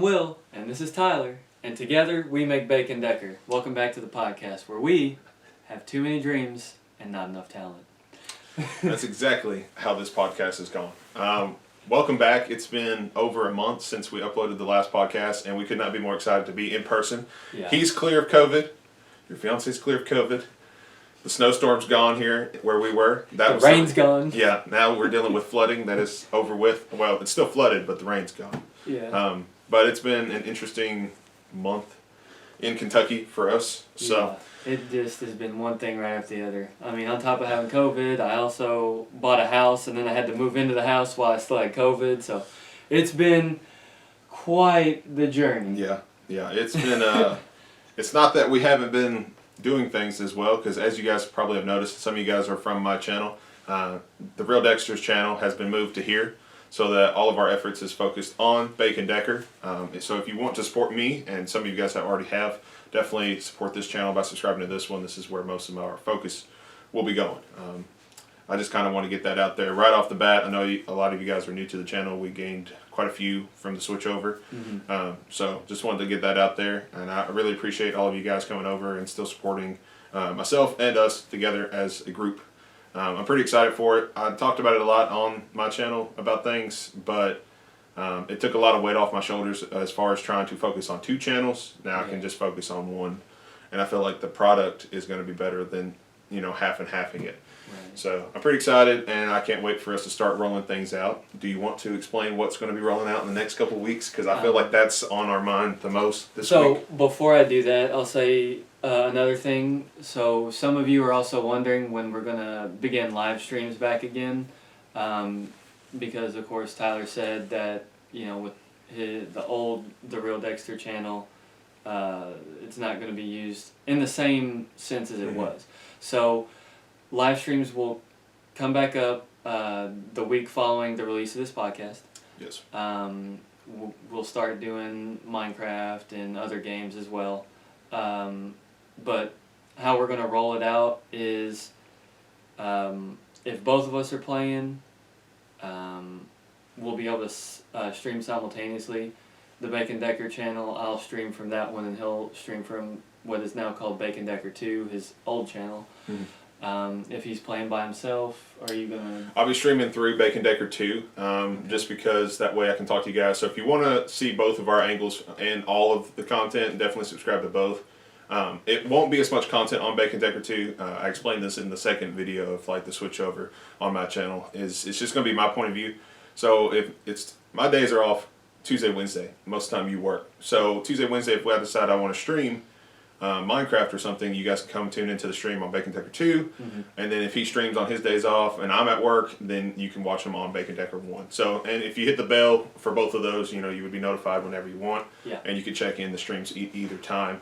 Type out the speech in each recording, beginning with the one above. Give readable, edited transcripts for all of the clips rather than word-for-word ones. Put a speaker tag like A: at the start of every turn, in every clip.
A: Will, and this is Tyler, and together we make Bacon Decker. Welcome back to the podcast where we have too many dreams and not enough talent.
B: That's exactly how this podcast is going. Welcome back. It's been over a month since we uploaded the last podcast, and we could not be more excited to be in person.
A: Yeah.
B: He's clear of COVID. Your fiance's clear of COVID. The snowstorm's gone here where we were.
A: The rain's gone.
B: Yeah, now we're dealing with flooding that is over with. Well, it's still flooded, but the rain's gone.
A: Yeah.
B: But it's been an interesting month in Kentucky for us. So.
A: Yeah. It just has been one thing right after the other. I mean, on top of having COVID, I also bought a house, and then I had to move into the house while I still had COVID. So it's been quite the journey.
B: Yeah. It's been. It's not that we haven't been doing things as well, because as you guys probably have noticed, some of you guys are from my channel. The Real Dexter's channel has been moved to here, so that all of our efforts is focused on Bacon Decker. So if you want to support me, and some of you guys that already have, definitely support this channel by subscribing to this one. This is where most of our focus will be going. I just kind of want to get that out there right off the bat. I know a lot of you guys are new to the channel. We gained quite a few from the switch over. So just wanted to get that out there. And I really appreciate all of you guys coming over and still supporting myself and us together as a group. I'm pretty excited for it. I talked about it a lot on my channel about things, but it took a lot of weight off my shoulders as far as trying to focus on two channels. Now I can just focus on one. And I feel like the product is going to be better than, half and halving it. Right. So I'm pretty excited, and I can't wait for us to start rolling things out. Do you want to explain what's going to be rolling out in the next couple of weeks? Because I feel like that's on our mind the most this week.
A: So before I do that, I'll say another thing. So some of you are also wondering when we're going to begin live streams back again. Because of course Tyler said that with the Real Dexter channel, it's not going to be used in the same sense as it was. So live streams will come back up the week following the release of this podcast.
B: Yes.
A: We'll start doing Minecraft and other games as well. But how we're going to roll it out is if both of us are playing, we'll be able to stream simultaneously. The Bacon Decker channel, I'll stream from that one, and he'll stream from what is now called Bacon Decker 2, his old channel. If he's playing by himself, are you going to...
B: I'll be streaming through Bacon Decker 2, just because that way I can talk to you guys. So if you want to see both of our angles and all of the content, definitely subscribe to both. It won't be as much content on Bacon Decker 2. I explained this in the second video of the switchover on my channel. It's just going to be my point of view. So if my days are off Tuesday, Wednesday. Most of the time you work. So Tuesday, Wednesday, if I decide I want to stream Minecraft or something, you guys can come tune into the stream on Bacon Decker 2. And then if he streams on his days off and I'm at work, then you can watch him on Bacon Decker 1. So, and if you hit the bell for both of those, you would be notified whenever you want.
A: Yeah. And
B: you can check in the streams either time.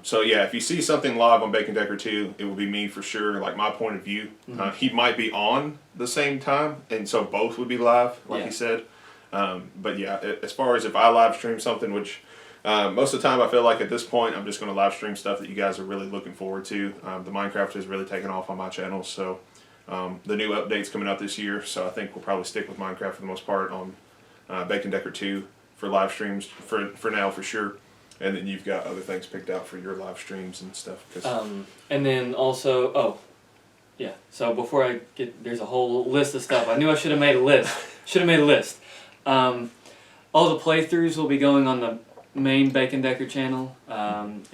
B: So yeah, if you see something live on Bacon Decker 2, it will be me for sure, my point of view. He might be on the same time, and so both would be live, he said. But yeah, as far as if I live stream something, which most of the time I feel like at this point I'm just going to live stream stuff that you guys are really looking forward to. The Minecraft has really taken off on my channel, so the new update's coming out this year, so I think we'll probably stick with Minecraft for the most part on Bacon Decker 2 for live streams for now for sure. And then you've got other things picked out for your live streams and stuff.
A: And then also, so before I get, there's a whole list of stuff. I knew I should have made a list. All the playthroughs will be going on the main Bacon Decker channel. And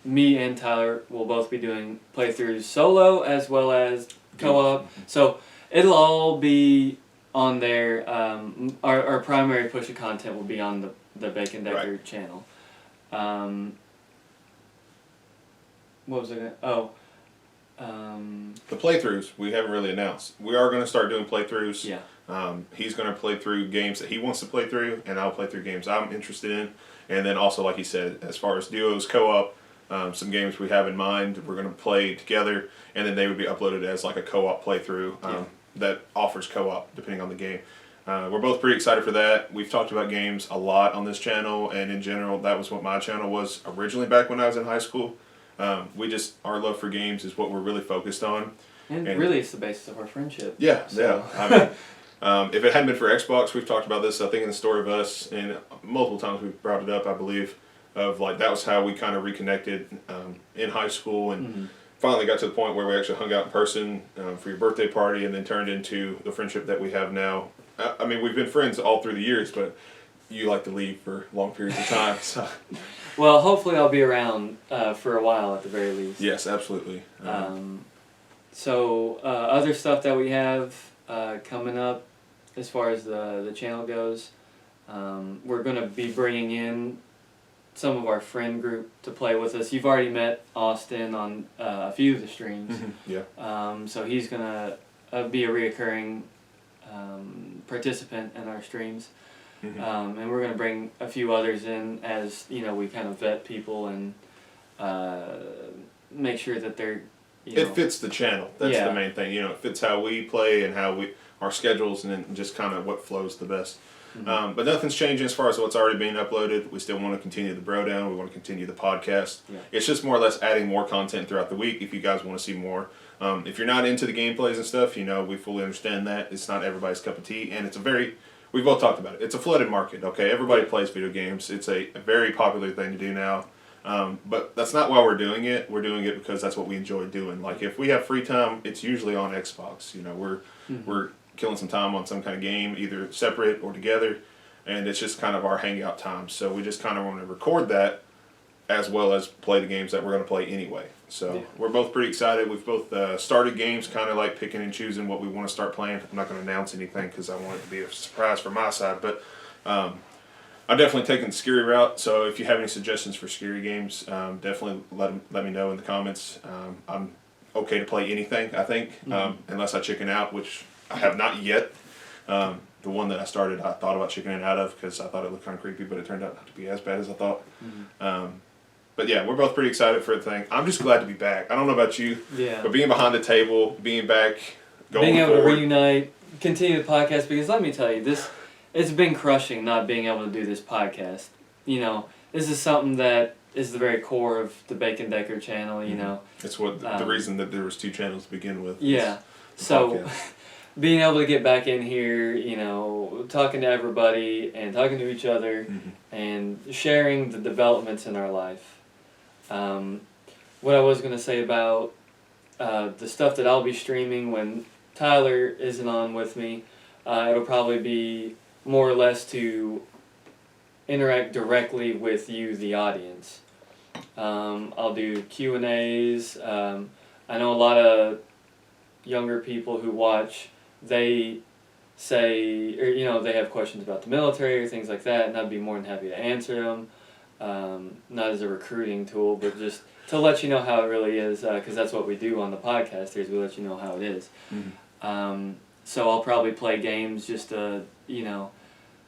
A: me and Tyler will both be doing playthroughs solo as well as co-op. So it'll all be on there. Our primary push of content will be on the Bacon Decker channel. What was I going to... the
B: playthroughs, we haven't really announced. We are going to start doing playthroughs.
A: Yeah.
B: He's going to play through games that he wants to play through, and I'll play through games I'm interested in. And then also, like he said, as far as duos, co-op, some games we have in mind, we're going to play together, and then they would be uploaded as a co-op playthrough that offers co-op, depending on the game. We're both pretty excited for that. We've talked about games a lot on this channel, and in general, that was what my channel was originally back when I was in high school. Our love for games is what we're really focused on.
A: And really, it's the basis of our friendship.
B: Yeah, so. Yeah. If it hadn't been for Xbox, we've talked about this, I think, in the Story of Us, and multiple times we've brought it up, I believe, of like that was how we kind of reconnected in high school and finally got to the point where we actually hung out in person for your birthday party and then turned into the friendship that we have now. I mean, we've been friends all through the years, but you like to leave for long periods of time. So.
A: Well, hopefully I'll be around for a while at the very least.
B: Yes, absolutely.
A: So other stuff that we have coming up as far as the channel goes, we're going to be bringing in some of our friend group to play with us. You've already met Austin on a few of the streams.
B: Yeah.
A: So he's going to be a reoccurring participant in our streams. And we're going to bring a few others in as, you know, we kind of vet people and make sure that they're,
B: it fits the channel. That's the main thing. You know, it fits how we play and how our schedules and then just kind of what flows the best. But nothing's changing as far as what's already being uploaded. We still want to continue the Bro Down. We want to continue the podcast. Yeah. It's just more or less adding more content throughout the week if you guys want to see more. If you're not into the gameplays and stuff, you know, we fully understand that. It's not everybody's cup of tea. And it's we've both talked about it. It's a flooded market, okay? Everybody plays video games. It's a very popular thing to do now. But that's not why we're doing it. We're doing it because that's what we enjoy doing. Like, if we have free time, it's usually on Xbox. You know, we're killing some time on some kind of game, either separate or together, and it's just kind of our hangout time. So we just kind of want to record that as well as play the games that we're going to play anyway. So we're both pretty excited. We've both started games, kind of like picking and choosing what we want to start playing. I'm not going to announce anything because I want it to be a surprise from my side, but I'm definitely taking the scary route. So if you have any suggestions for scary games, definitely let me know in the comments. I'm okay to play anything, I think, unless I chicken out, which I have not yet. The one that I started, I thought about chickening out of because I thought it looked kind of creepy, but it turned out not to be as bad as I thought. But yeah, we're both pretty excited for the thing. I'm just glad to be back. I don't know about you, but being behind the table, being back, going
A: being able
B: forward,
A: to reunite, continue the podcast, because let me tell you, it's been crushing not being able to do this podcast. You know, this is something that is the very core of the Bacon Decker channel, you know.
B: It's what the reason that there was 2 channels to begin with.
A: Yeah. So being able to get back in here, you know, talking to everybody and talking to each other and sharing the developments in our life. What I was going to say about the stuff that I'll be streaming when Tyler isn't on with me, it'll probably be more or less to interact directly with you, the audience. I'll do Q&As. I know a lot of younger people who watch, they say, or, you know, they have questions about the military or things like that, and I'd be more than happy to answer them. Not as a recruiting tool, but just to let you know how it really is, because that's what we do on the podcast, is we let you know how it is. So I'll probably play games just to, you know,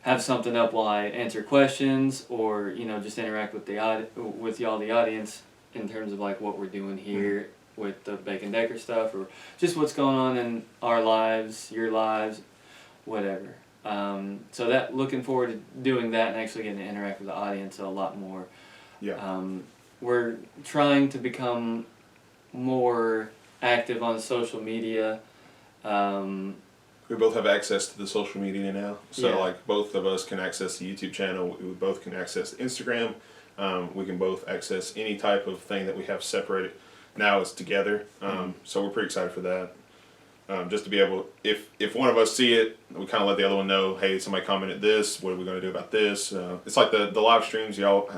A: have something up while I answer questions, or, you know, just interact with y'all, the audience, in terms of like what we're doing here with the Bacon Decker stuff, or just what's going on in our lives, your lives, whatever. So that, looking forward to doing that and actually getting to interact with the audience a lot more. We're trying to become more active on social media.
B: We both have access to the social media now, so like both of us can access the YouTube channel. We both can access Instagram. We can both access any type of thing that we have separated. Now it's together, so we're pretty excited for that. Just to be able, if one of us see it, we kind of let the other one know, hey, somebody commented this, what are we going to do about this? It's like the live streams, y'all,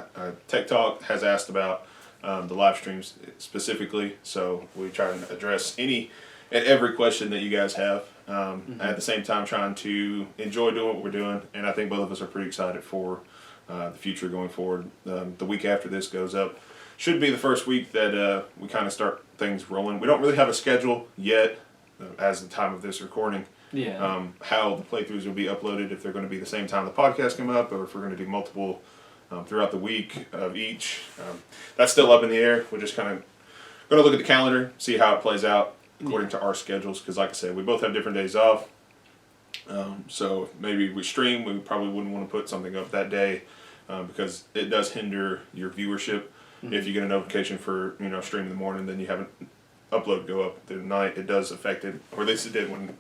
B: Tech Talk has asked about the live streams specifically, so we try to address any and every question that you guys have. At the same time, trying to enjoy doing what we're doing, and I think both of us are pretty excited for the future going forward. The week after this goes up should be the first week that we kind of start things rolling. We don't really have a schedule yet, as the time of this recording, how the playthroughs will be uploaded, if they're going to be the same time the podcast come up, or if we're going to do multiple throughout the week of each. That's still up in the air. We're just kind of going to look at the calendar, see how it plays out according to our schedules, because like I said, we both have different days off. So if maybe we stream, we probably wouldn't want to put something up that day because it does hinder your viewership. If you get a notification for, you know, stream in the morning, then you haven't upload go up through the night, it does affect it, or at least it did when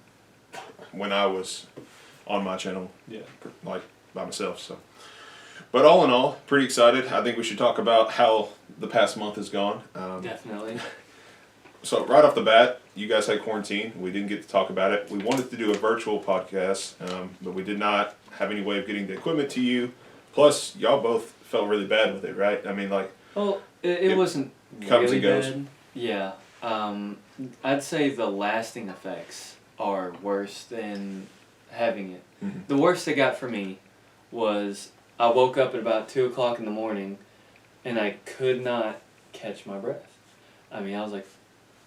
B: when I was on my channel,
A: Yeah.
B: like by myself. So, but all in all, pretty excited. I think we should talk about how the past month has gone.
A: Definitely.
B: So right off the bat, you guys had quarantine. We didn't get to talk about it. We wanted to do a virtual podcast, but we did not have any way of getting the equipment to you. Plus, y'all both felt really bad with it, right? I mean, like.
A: Well, it wasn't
B: comes
A: really
B: and goes.
A: bad. Yeah. I'd say the lasting effects are worse than having it.
B: Mm-hmm.
A: The worst it got for me was I woke up at about 2 o'clock in the morning and I could not catch my breath. I mean, I was like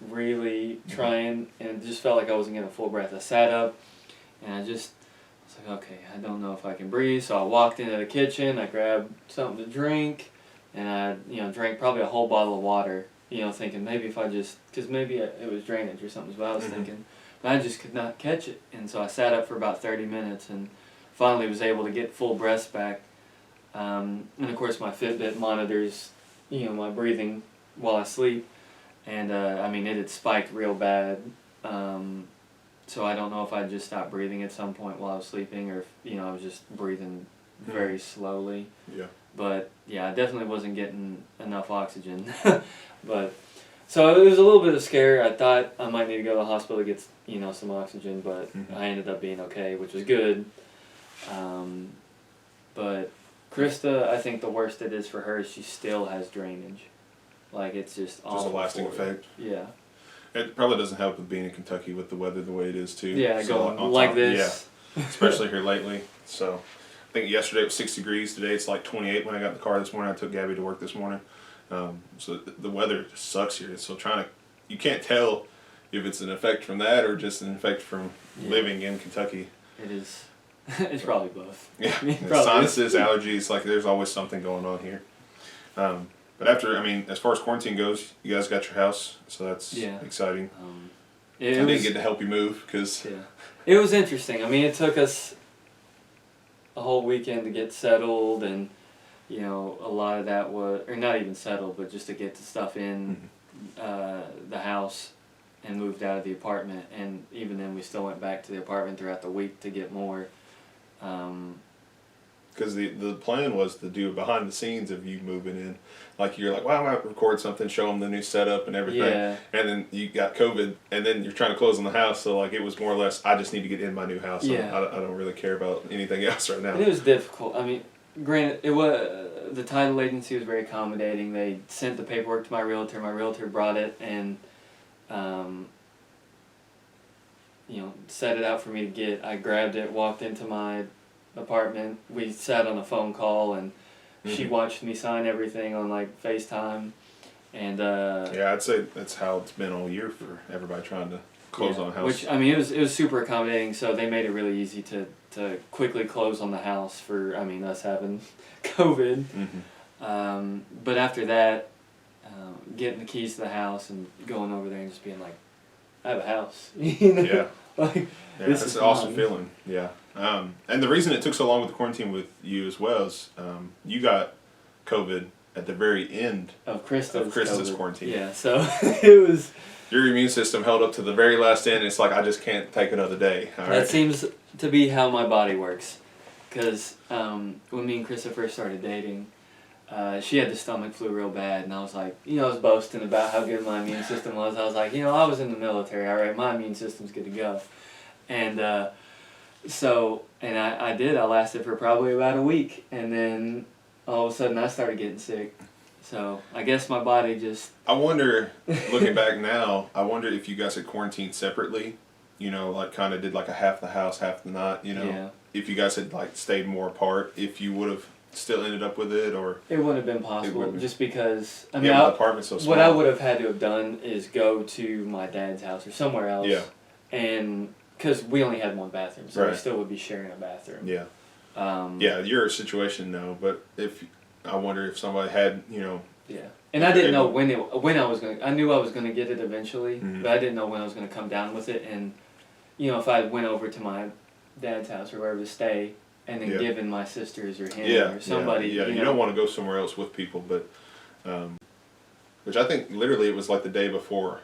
A: really trying and it just felt like I wasn't getting a full breath. I sat up and I was like, okay, I don't know if I can breathe. So I walked into the kitchen, I grabbed something to drink, and I drank probably a whole bottle of water, thinking maybe if I just, because maybe it was drainage or something is what I was thinking. But I just could not catch it. And so I sat up for about 30 minutes and finally was able to get full breaths back. And of course my Fitbit monitors, my breathing while I sleep. And it had spiked real bad. So I don't know if I just stopped breathing at some point while I was sleeping or if, I was just breathing very slowly.
B: Yeah.
A: But yeah, I definitely wasn't getting enough oxygen. But so it was a little bit of scare. I thought I might need to go to the hospital to get some oxygen, but I ended up being okay, which was good. But Krista, I think the worst it is for her is she still has drainage. Like it's just
B: a lasting effect.
A: Yeah.
B: It probably doesn't help with being in Kentucky with the weather the way it is too.
A: Yeah,
B: so
A: going like this.
B: Yeah, especially here lately. So I think yesterday it was 6 degrees. Today it's like 28 when I got in the car this morning. I took Gabby to work this morning. So the weather just sucks here. So you can't tell if it's an effect from that or just an effect from living in Kentucky.
A: It is. It's probably both.
B: Yeah,
A: probably
B: sinuses, allergies, like there's always something going on here. But as far as quarantine goes, you guys got your house, so that's exciting. I didn't get to help you move because...
A: Yeah. It was interesting. It took us a whole weekend to get settled and, a lot of that was, or not even settled, but just to get the stuff in the house and moved out of the apartment. And even then we still went back to the apartment throughout the week to get more.
B: Because the plan was to do behind the scenes of you moving in. Like you're like, wow, I might record something, show them the new setup and everything.
A: Yeah.
B: And then you got COVID, and then you're trying to close on the house. So like it was more or less, I just need to get in my new house. So
A: Yeah.
B: I don't really care about anything else right now.
A: And it was difficult. Granted, it was the title agency was very accommodating. They sent the paperwork to my realtor. My realtor brought it and, set it out for me to get. I grabbed it, walked into my apartment. We sat on a phone call and she watched me sign everything on like FaceTime. And
B: yeah, I'd say that's how it's been all year for everybody trying to close on a house.
A: Which it was super accommodating. So they made it really easy to quickly close on the house for us having COVID. But after that, getting the keys to the house and going over there and just being like, I have a house.
B: Yeah.
A: Like,
B: this is an awesome feeling. Yeah. And the reason it took so long with the quarantine with you as well is you got COVID at the very end
A: of Krista's
B: quarantine.
A: Yeah, so it was...
B: Your immune system held up to the very last end. It's like, I just can't take another day.
A: That seems to be how my body works. Because when me and Krista first started dating, she had the stomach flu real bad, and I was like, I was boasting about how good my immune system was. I was like, I was in the military, all right, my immune system's good to go. And I did. I lasted for probably about a week, and then all of a sudden I started getting sick. So I guess my body just...
B: I wonder, looking back now, I wonder if you guys had quarantined separately, like kind of did like a half the house, half the not,
A: Yeah.
B: If you guys had like stayed more apart, if you would have still ended up with it, or...
A: It wouldn't have been possible, just because...
B: the apartment's so small.
A: What I would have had to have done is go to my dad's house or somewhere else.
B: Yeah.
A: And... Because we only had one bathroom, so
B: right.
A: we still would be sharing a bathroom.
B: Yeah. Yeah, your situation, no, but I wonder if somebody had,
A: Yeah. And I didn't know when I was going to... I knew I was going to get it eventually, but I didn't know when I was going to come down with it. And, if I went over to my dad's house or wherever to stay, and then given my sisters or him or somebody...
B: Yeah, you don't want to go somewhere else with people, but... which I think literally it was like the day before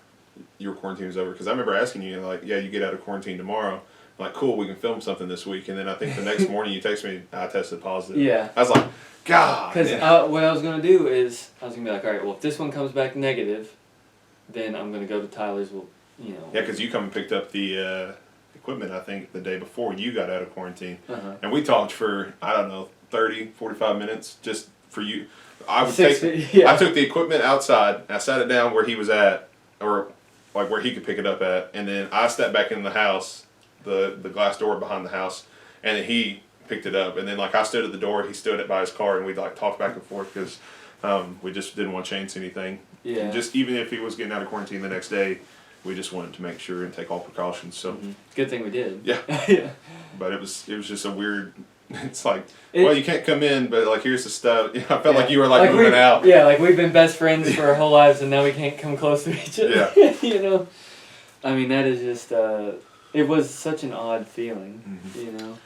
B: your quarantine was over, because I remember asking you, like, yeah, you get out of quarantine tomorrow, I'm like, cool, we can film something this week. And then I think the next morning you text me, I tested positive.
A: Yeah.
B: I was like, God.
A: Because what I was going to do is, I was going to be like, all right, well, if this one comes back negative, then I'm going to go to Tyler's, you know.
B: Yeah, because you come and picked up the equipment, I think, the day before you got out of quarantine.
A: Uh-huh.
B: And we talked for, I don't know, 30, 45 minutes just for you. I took the equipment outside, I sat it down where he was at, or like where he could pick it up at, and then I stepped back in the house, the glass door behind the house, and then he picked it up. And then like I stood at the door, he stood it by his car, and we'd like talk back and forth because we just didn't want to change anything.
A: Yeah.
B: And just even if he was getting out of quarantine the next day, we just wanted to make sure and take all precautions. So
A: good thing we did.
B: Yeah.
A: Yeah.
B: But it was just a weird. It's like, well, you can't come in, but like here's the stuff. You know, I felt like you were like moving out.
A: Yeah, like we've been best friends for our whole lives, and now we can't come close to each other.
B: Yeah.
A: You know, I mean that is just. It was such an odd feeling. You know.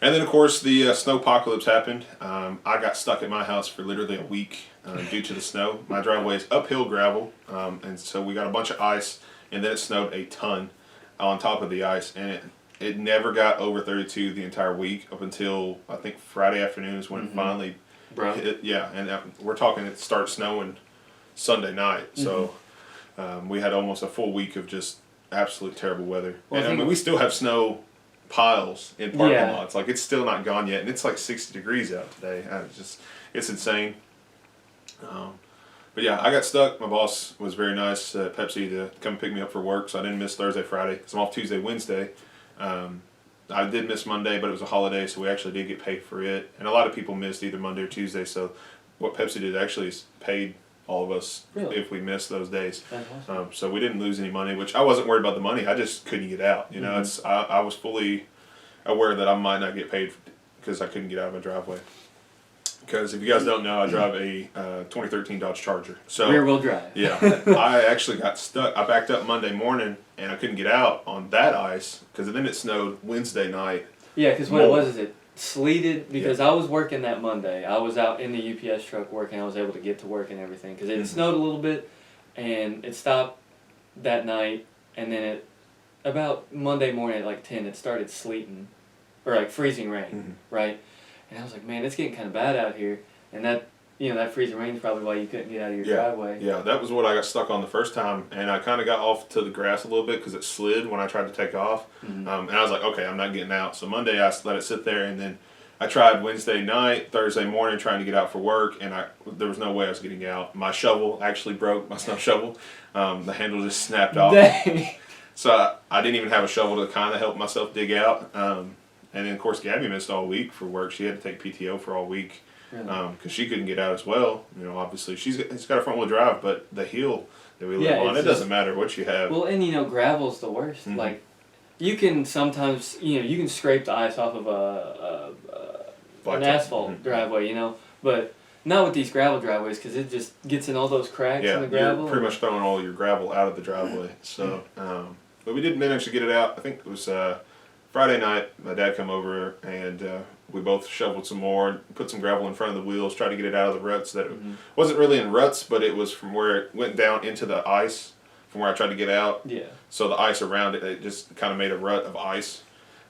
B: And then of course the snowpocalypse happened. I got stuck at my house for literally a week due to the snow. My driveway is uphill gravel, and so we got a bunch of ice, and then it snowed a ton on top of the ice, and it never got over 32 the entire week up until I think Friday afternoon is when it finally hit. Yeah, and we're talking it started snowing Sunday night, so we had almost a full week of just absolute terrible weather. Well, and I mean we still have snow piles in parking lots. Like it's still not gone yet, and it's like 60 degrees out today. It's insane. But yeah, I got stuck. My boss was very nice at Pepsi to come pick me up for work, so I didn't miss Thursday, Friday, because I'm off Tuesday, Wednesday. I did miss Monday, but it was a holiday, so we actually did get paid for it. And a lot of people missed either Monday or Tuesday, so what Pepsi did actually is paid all of us if we missed those days.
A: Awesome.
B: So we didn't lose any money, which I wasn't worried about the money. I just couldn't get out. You know, I was fully aware that I might not get paid because I couldn't get out of my driveway. Because if you guys don't know, I drive a 2013 Dodge Charger. So
A: rear-wheel drive.
B: Yeah, I actually got stuck. I backed up Monday morning, and I couldn't get out on that ice because then it snowed Wednesday night.
A: Yeah, because what it was is it sleeted because I was working that Monday. I was out in the UPS truck working. I was able to get to work and everything because it snowed a little bit, and it stopped that night, and then about Monday morning at like 10, it started sleeting, or like freezing rain, right? And I was like, man, it's getting kind of bad out here. And that freezing rain is probably why you couldn't get out of your driveway. Yeah,
B: that was what I got stuck on the first time. And I kind of got off to the grass a little bit because it slid when I tried to take off. And I was like, okay, I'm not getting out. So Monday I let it sit there. And then I tried Wednesday night, Thursday morning trying to get out for work. And there was no way I was getting out. My shovel actually broke, my snow shovel. The handle just snapped off.
A: Dang.
B: So I didn't even have a shovel to kind of help myself dig out. And then, of course, Gabby missed all week for work. She had to take PTO for all week because she couldn't get out as well. You know, obviously, she's got a front-wheel drive, but the hill that we live on, it doesn't matter what you have.
A: Well, and, gravel's the worst. Like, you can sometimes, you can scrape the ice off of an asphalt driveway, but not with these gravel driveways because it just gets in all those cracks in the gravel.
B: You're pretty much throwing all your gravel out of the driveway. So, but we did manage to get it out. I think it was Friday night. My dad come over and we both shoveled some more, put some gravel in front of the wheels, tried to get it out of the ruts. That it wasn't really in ruts, but it was from where it went down into the ice, from where I tried to get out.
A: Yeah.
B: So the ice around it, it just kind of made a rut of ice.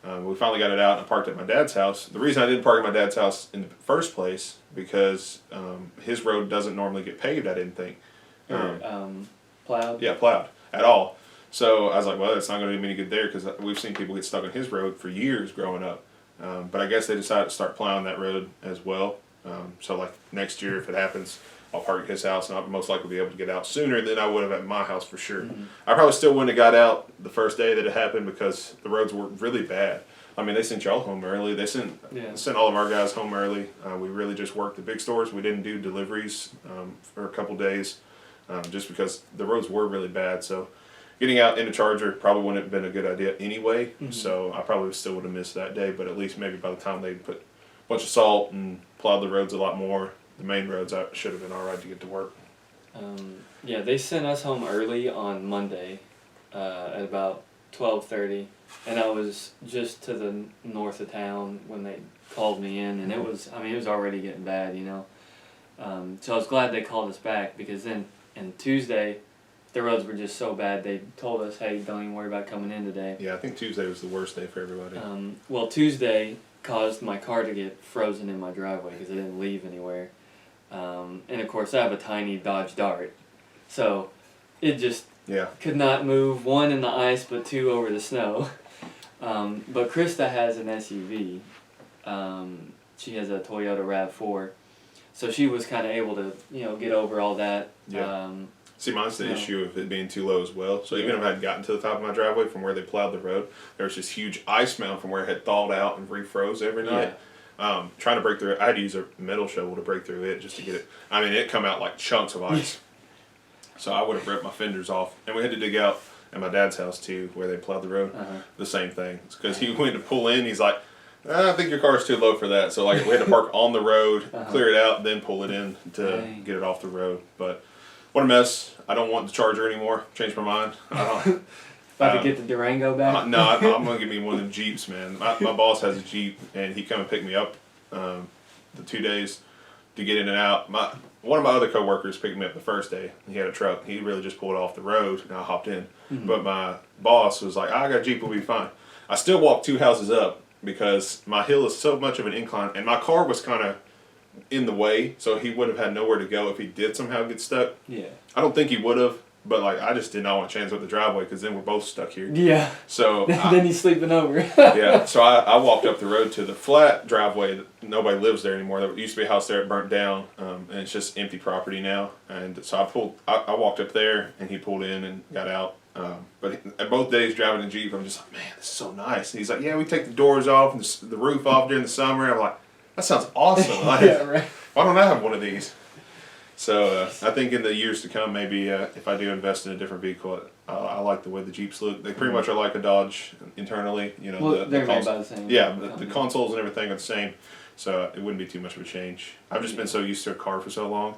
B: We finally got it out and parked at my dad's house. The reason I didn't park at my dad's house in the first place because his road doesn't normally get paved. I didn't think.
A: Plowed.
B: Yeah, plowed at all. So I was like, well, it's not going to do me any good there because we've seen people get stuck on his road for years growing up. But I guess they decided to start plowing that road as well. So like next year, if it happens, I'll park at his house and I'll most likely be able to get out sooner than I would have at my house for sure. I probably still wouldn't have got out the first day that it happened because the roads were really bad. I mean, they sent y'all home early. They sent all of our guys home early. We really just worked the big stores. We didn't do deliveries for a couple days just because the roads were really bad. So getting out in a Charger probably wouldn't have been a good idea anyway. So I probably still would have missed that day. But at least maybe by the time they put a bunch of salt and plowed the roads a lot more, the main roads, I should have been all right to get to work.
A: Yeah, they sent us home early on Monday at about 12:30, and I was just to the north of town when they called me in, and it was already getting bad, So I was glad they called us back because then, and Tuesday, the roads were just so bad. They told us, hey, don't even worry about coming in today.
B: Yeah, I think Tuesday was the worst day for everybody.
A: Well, Tuesday caused my car to get frozen in my driveway because I didn't leave anywhere. And of course, I have a tiny Dodge Dart, so it just could not move, one in the ice, but two over the snow. But Krista has an SUV. She has a Toyota RAV4, so she was kind of able to, get over all that.
B: Yeah. See, mine's the issue of it being too low as well. So even if I had gotten to the top of my driveway from where they plowed the road, there was this huge ice mound from where it had thawed out and refroze every night. Yeah. Trying to break through it, I had to use a metal shovel to break through it just to get it. I mean, it come out like chunks of ice. So I would have ripped my fenders off. And we had to dig out at my dad's house too, where they plowed the road. The same thing. Because he went to pull in, he's like, I think your car's too low for that. So like we had to park on the road, clear it out, then pull it in to get it off the road. But what a mess. I don't want the Charger anymore. Changed my mind.
A: About to get the Durango back?
B: No, I'm going to give me one of them Jeeps, man. My boss has a Jeep, and he come and picked me up the 2 days to get in and out. One of my other coworkers picked me up the first day. He had a truck. He really just pulled off the road, and I hopped in. But my boss was like, I got a Jeep, we'll be fine. I still walked 2 houses up because my hill is so much of an incline, and my car was kind of in the way, so he would have had nowhere to go if he did somehow get stuck. Yeah. I don't think he would have, but like I just did not want to chance with the driveway because then we're both stuck here. Yeah. So
A: then he's sleeping over.
B: Yeah. So I walked up the road to the flat driveway that nobody lives there anymore. There used to be a house there, it burnt down, and it's just empty property now. And so I walked up there, and he pulled in and got out. But at both days driving the Jeep, I'm just like, man, this is so nice. And he's like, yeah, we take the doors off and the roof off during the summer. And I'm like, that sounds awesome. Like, yeah, right. Why don't I have one of these? So I think in the years to come, maybe if I do invest in a different vehicle, I like the way the Jeeps look. They pretty much are like a Dodge internally.
A: Well, they're made by the same.
B: Yeah, the consoles and everything are the same. So it wouldn't be too much of a change. I've just been so used to a car for so long.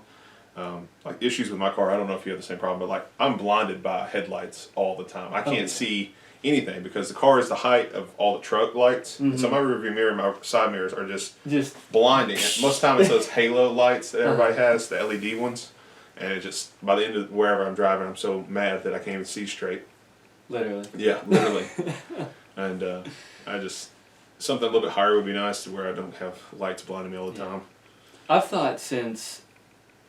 B: Like issues with my car, I don't know if you have the same problem, but like I'm blinded by headlights all of the time. I can't see anything because the car is the height of all the truck lights. So my rearview mirror and my side mirrors are just blinding. And most of the time it's those halo lights that everybody has, the LED ones. And it just, by the end of wherever I'm driving, I'm so mad that I can't even see straight.
A: Literally.
B: Yeah, literally. And something a little bit higher would be nice to where I don't have lights blinding me all the time.
A: I've thought since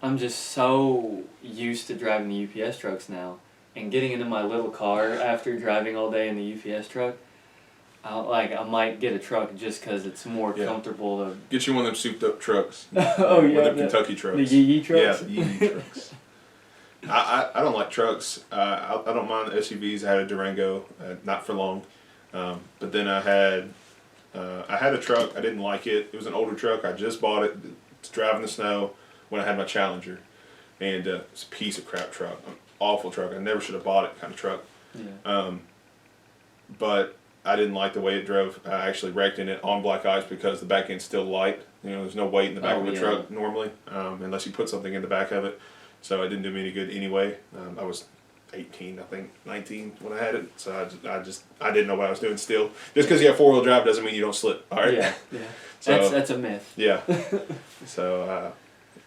A: I'm just so used to driving the UPS trucks now, and getting into my little car after driving all day in the UPS truck, I might get a truck just because it's more comfortable to...
B: Get you one of them souped up trucks.
A: Oh, yeah.
B: With the Kentucky trucks.
A: The Yee trucks?
B: Yeah, the Yee trucks. I don't like trucks. I don't mind SUVs. I had a Durango, not for long. But then I had a truck. I didn't like it. It was an older truck. I just bought it. It's driving the snow when I had my Challenger. And it's a piece of crap truck. Awful truck. I never should have bought it kind of truck. Yeah. But I didn't like the way it drove. I actually wrecked in it on black ice because the back end's still light. There's no weight in the back of a truck normally, unless you put something in the back of it. So it didn't do me any good anyway. I was 18, I think, 19 when I had it. So I didn't know what I was doing still. Just because you have four-wheel drive doesn't mean you don't slip. All right.
A: Yeah. So, that's a myth.
B: Yeah. So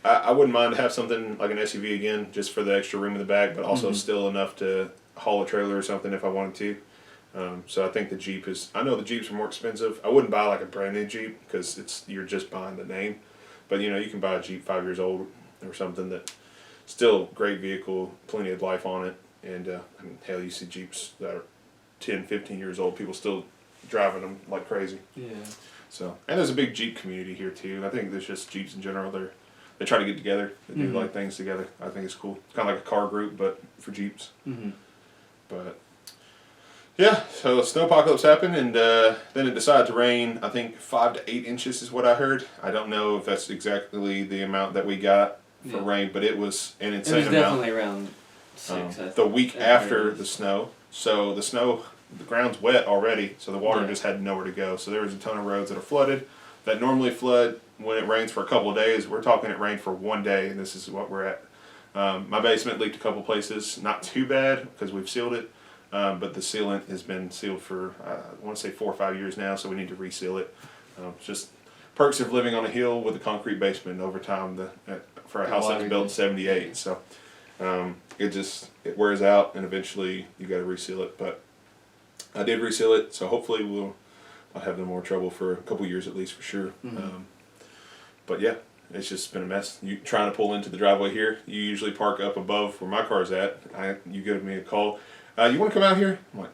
B: I wouldn't mind to have something like an SUV again, just for the extra room in the back, but also still enough to haul a trailer or something if I wanted to. So I think the Jeep is. I know the Jeeps are more expensive. I wouldn't buy like a brand new Jeep because you're just buying the name, but you can buy a Jeep 5 years old or something that still great vehicle, plenty of life on it, and hell, you see Jeeps that are 10, 15 years old, people still driving them like crazy. Yeah. So and there's a big Jeep community here too. I think there's just Jeeps in general. They try to get together. They do like things together. I think it's cool. It's kind of like a car group, but for Jeeps. But yeah, so the snowpocalypse happened, and then it decided to rain. I think 5 to 8 inches is what I heard. I don't know if that's exactly the amount that we got for rain, but it was an insane amount.
A: It was definitely around 6.
B: The week after the snow. So the ground's wet already, so the water just had nowhere to go. So there was a ton of roads that are flooded that normally flood when it rains for a couple of days. We're talking it rained for 1 day, and this is what we're at. My basement leaked a couple places. Not too bad because we've sealed it, but the sealant has been sealed for, I want to say 4 or 5 years now, so we need to reseal it. Just perks of living on a hill with a concrete basement over time for a house that was built in '78. So it wears out, and eventually you got to reseal it. But I did reseal it, so hopefully I'll have no more trouble for a couple years at least for sure.
A: Mm-hmm.
B: But yeah, it's just been a mess. You trying to pull into the driveway here. You usually park up above where my car's at. You give me a call. You want to come out here? I'm like,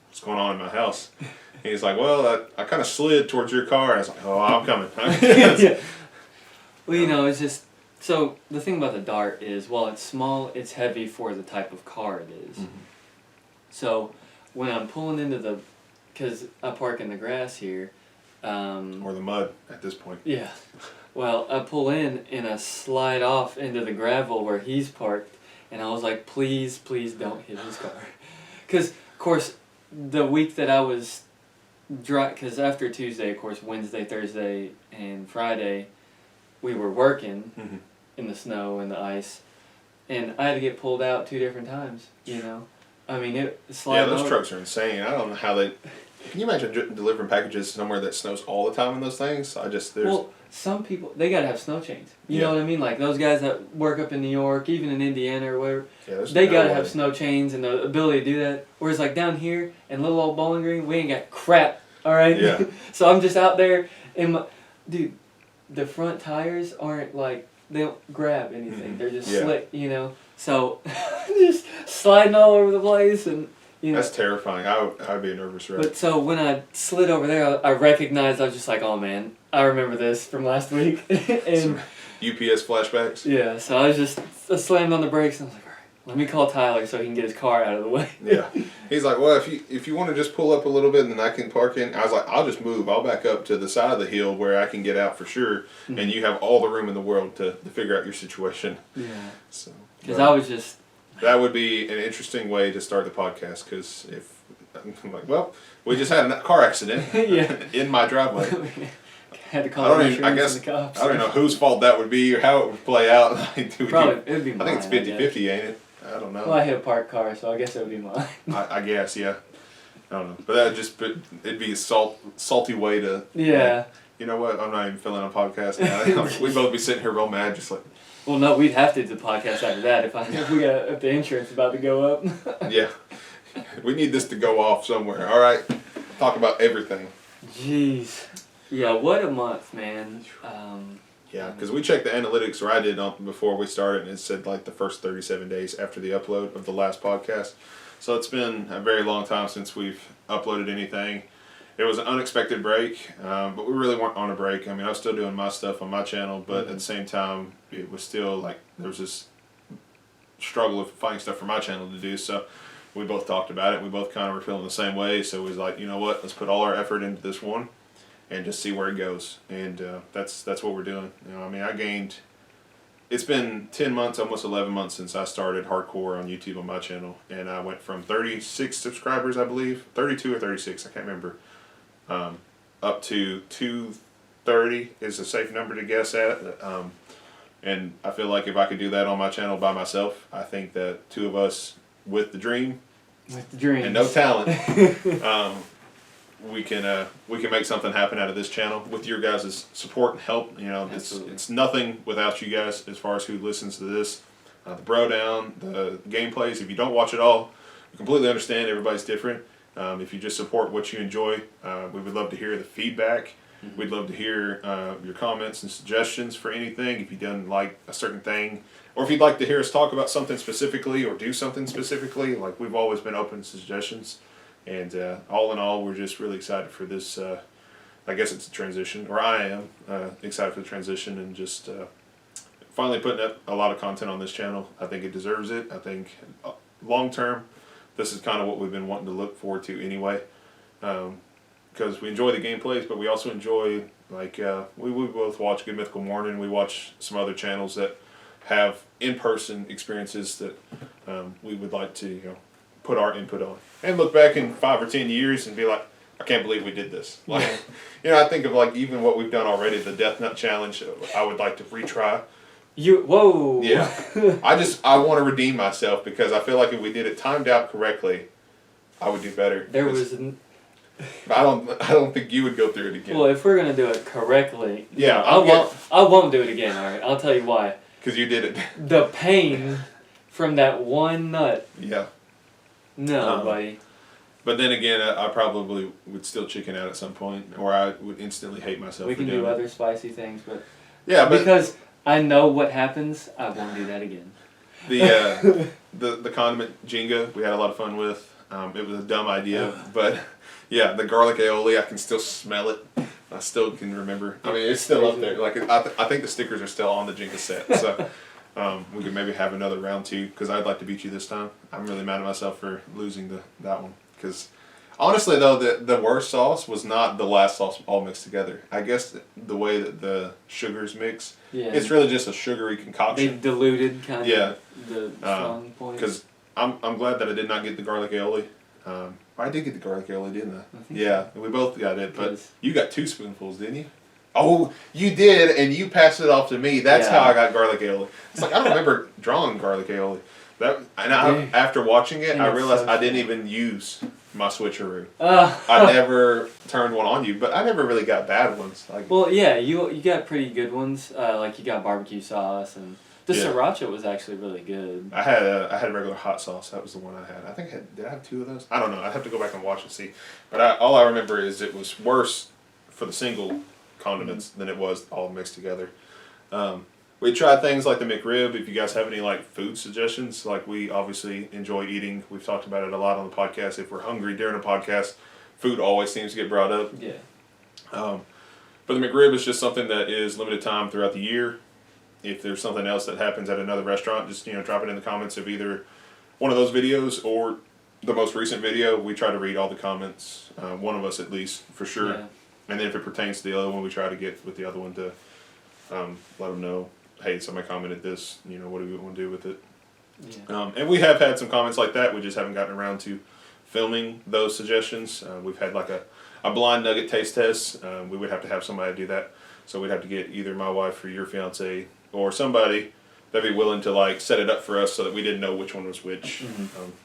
B: what's going on in my house? And he's like, well, I kind of slid towards your car. And I was like, oh, I'm coming.
A: Yeah. Well, you know, it's just so the thing about the Dart is while it's small, it's heavy for the type of car it is.
B: Mm-hmm.
A: So when I'm pulling into because I park in the grass here.
B: Or the mud at this point.
A: Yeah. Well, I pull in and I slide off into the gravel where he's parked, and I was like, please, please don't hit his car. Because, of course, the week that I was because after Tuesday, of course, Wednesday, Thursday, and Friday, we were working
B: Mm-hmm.
A: in the snow and the ice, and I had to get pulled out 2 different times, you know. I mean,
B: Yeah, those trucks are insane. I don't know how they... Can you imagine delivering packages somewhere that snows all the time in those things?
A: Well, some people, they gotta have snow chains. You
B: Yeah.
A: know what I mean? Like those guys that work up in New York, even in Indiana or whatever,
B: yeah,
A: they gotta have snow chains and the ability to do that. Whereas like down here in little old Bowling Green, we ain't got crap, alright?
B: Yeah.
A: So I'm just out there and dude, the front tires aren't like, they don't grab anything.
B: Mm-hmm.
A: They're just
B: Yeah.
A: slick, you know? So, just sliding all over the place and... You know.
B: That's terrifying. I'd be a nervous wreck.
A: But so when I slid over there, I recognized, I was just like, oh man, I remember this from last week. And
B: some UPS flashbacks.
A: yeah, so I slammed on the brakes and I was like, all right, let me call Tyler so he can get his car out of the way.
B: Yeah. He's like, well, if you want to just pull up a little bit and then I can park in. I was like, I'll just move. I'll back up to the side of the hill where I can get out for sure.
A: Mm-hmm.
B: And you have all the room in the world to figure out your situation.
A: Yeah.
B: So.
A: Because I was just...
B: That would be an interesting way to start the podcast, because if I'm like, well, we just had a car accident
A: Yeah.
B: in my driveway.
A: Had to call the cops.
B: I don't even know whose fault that would be or how it would play out.
A: Probably, it would be mine.
B: I think it's 50-50, ain't it? I don't know.
A: Well, I hit a parked car, so I guess it would be mine.
B: I guess, yeah. I don't know. But that would just it'd be a salty way to...
A: Yeah.
B: Like, you know what? I'm not even feeling a podcast now. We'd both be sitting here real mad, just like...
A: Well, no, we'd have to do the podcast after that if the insurance is about to go up.
B: Yeah. We need this to go off somewhere. All right. Talk about everything.
A: Jeez. Yeah, what a month, man.
B: Yeah, because we checked the analytics, or I did before we started, and it said like the first 37 days after the upload of the last podcast. So it's been a very long time since we've uploaded anything. It was an unexpected break, but we really weren't on a break. I mean, I was still doing my stuff on my channel, but at the same time, it was still like there was this struggle of finding stuff for my channel to do. So we both talked about it. We both kind of were feeling the same way. So it was like, you know what, let's put all our effort into this one and just see where it goes. And that's what we're doing. You know, I mean, it's been 10 months, almost 11 months since I started hardcore on YouTube on my channel. And I went from 36 subscribers, I believe, 32 or 36, I can't remember. Up to 230 is a safe number to guess at. And I feel like if I could do that on my channel by myself, I think that two of us with the dream and no talent, we can make something happen out of this channel with your guys' support and help. You know, it's nothing without you guys as far as who listens to this. The bro down, the gameplays. If you don't watch it all, we completely understand. Everybody's different. If you just support what you enjoy, we would love to hear the feedback. Mm-hmm. We'd love to hear your comments and suggestions for anything. If you don't like a certain thing, or if you'd like to hear us talk about something specifically or do something specifically, like we've always been open to suggestions. And all in all, we're just really excited for this. I guess it's a transition, or I am excited for the transition, and just finally putting up a lot of content on this channel. I think it deserves it. I think long term, this is kind of what we've been wanting to look forward to anyway, because we enjoy the gameplays, but we also enjoy, like, we both watch Good Mythical Morning. We watch some other channels that have in-person experiences that we would like to, put our input on, and look back in 5 or 10 years and be like, I can't believe we did this. Like, I think of like even what we've done already, the Death Nut Challenge. I would like to retry.
A: Whoa.
B: Yeah. I want to redeem myself, because I feel like if we did it timed out correctly, I would do better. I don't think you would go through it again.
A: Well, if we're gonna do it correctly,
B: yeah,
A: I won't do it again. All right, I'll tell you why.
B: Because you did it.
A: The pain from that one nut.
B: Yeah.
A: No, buddy.
B: But then again, I probably would still chicken out at some point, or I would instantly hate myself.
A: We
B: for
A: can
B: doing
A: do
B: it.
A: other spicy things, but
B: Yeah, but
A: because I know what happens, I won't do that again.
B: the condiment Jenga we had a lot of fun with. It was a dumb idea, but yeah, the garlic aioli, I can still smell it. I still can remember. I mean, it's still up there. Like I think the stickers are still on the Jenga set, so we could maybe have another round 2 because I'd like to beat you this time. I'm really mad at myself for losing that one because honestly though the worst sauce was not the last sauce all mixed together. I guess the way that the sugars mix, it's really just a sugary concoction.
A: They diluted kind
B: of
A: the strong points.
B: Because I'm glad that I did not get the garlic aioli. I did get the garlic aioli, didn't I? Yeah, we both got it, but you got 2 spoonfuls, didn't you? Oh, you did, and you passed it off to me. That's how I got garlic aioli. It's like I don't remember drawing garlic aioli. After watching it, I realized I didn't even use my switcheroo. I never turned one on you, but I never really got bad ones.
A: Well, yeah, you got pretty good ones. Like you got barbecue sauce and. The sriracha was actually really good.
B: I had a regular hot sauce. That was the one I had. I think did I have 2 of those? I don't know. I'd have to go back and watch and see. But all I remember is it was worse for the single condiments than it was all mixed together. We tried things like the McRib. If you guys have any like food suggestions, like we obviously enjoy eating. We've talked about it a lot on the podcast. If we're hungry during a podcast, food always seems to get brought up.
A: Yeah.
B: But the McRib is just something that is limited time throughout the year. If there's something else that happens at another restaurant, just drop it in the comments of either one of those videos or the most recent video. We try to read all the comments, one of us at least, for sure. Yeah. And then if it pertains to the other one, we try to get with the other one to let them know, hey, somebody commented this, what do we want to do with it? Yeah. And we have had some comments like that. We just haven't gotten around to filming those suggestions. We've had like a blind nugget taste test. We would have to have somebody do that. So we'd have to get either my wife or your fiance or somebody that'd be willing to like set it up for us so that we didn't know which one was which,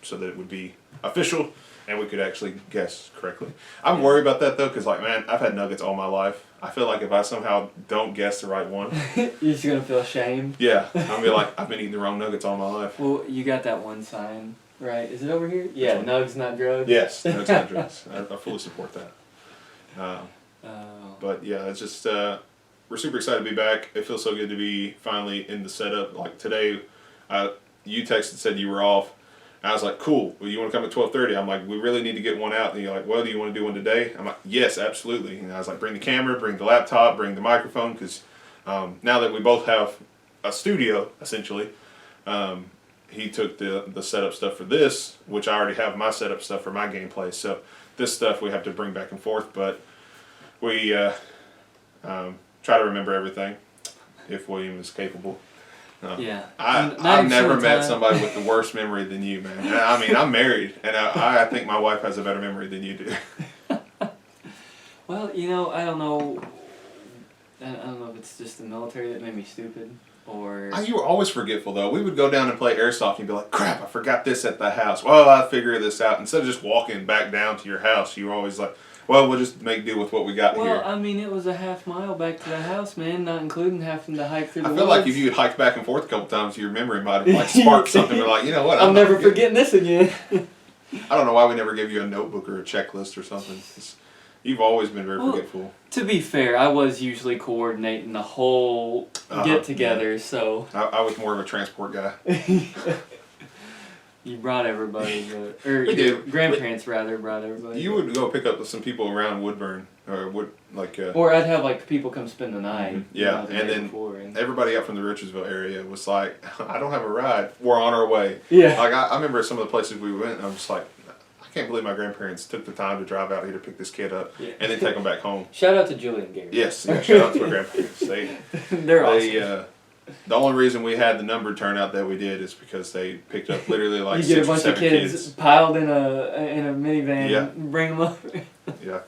B: so that it would be official and we could actually guess correctly. I'm worried about that though, because like man, I've had nuggets all my life. I feel like if I somehow don't guess the right one,
A: you're just gonna feel ashamed.
B: Yeah, I'm gonna be like I've been eating the wrong nuggets all my life.
A: Well, you got that one sign, right? Is it over here? Yeah, nugs not drugs.
B: Yes, nugs not drugs. I fully support that. But yeah, it's just. We're super excited to be back. It feels so good to be finally in the setup. Like today, you texted and said you were off. And I was like, cool. Well, you want to come at 12:30? I'm like, we really need to get one out. And you're like, well, do you want to do one today? I'm like, yes, absolutely. And I was like, bring the camera, bring the laptop, bring the microphone, because now that we both have a studio, essentially, he took the setup stuff for this, which I already have my setup stuff for my gameplay. So this stuff we have to bring back and forth, but we try to remember everything if William is capable. I've never met somebody with the worse memory than you, man. I mean, I'm married, and I think my wife has a better memory than you do.
A: Well, I don't know. I don't know if it's just the military that made me stupid, or...
B: You were always forgetful, though. We would go down and play airsoft, and you'd be like, crap, I forgot this at the house. Well, I figured this out. Instead of just walking back down to your house, you were always like, well, we'll just make do with what we got here.
A: Well, I mean, it was a half mile back to the house, man, not including having to hike through the woods.
B: I feel like if you had hiked back and forth a couple times, your memory might have like sparked something. You're like, you know what?
A: I'm never forgetting this again.
B: I don't know why we never gave you a notebook or a checklist or something. You've always been very forgetful.
A: To be fair, I was usually coordinating the whole get-together, so...
B: I was more of a transport guy.
A: You brought everybody, your grandparents rather brought everybody.
B: You would go pick up some people around Woodburn, or
A: or I'd have like people come spend the night.
B: Yeah, and then everybody up from the Richardsville area was like, "I don't have a ride. We're on our way."
A: Yeah.
B: Like I remember some of the places we went, and I'm just like, I can't believe my grandparents took the time to drive out here to pick this kid up and then take him back home.
A: Shout out to Julie and Gary.
B: Yes, shout out to my grandparents.
A: They're awesome.
B: The only reason we had the number turnout that we did is because they picked up literally like
A: you get a bunch of kids piled in a minivan and bring them over.
B: Yeah.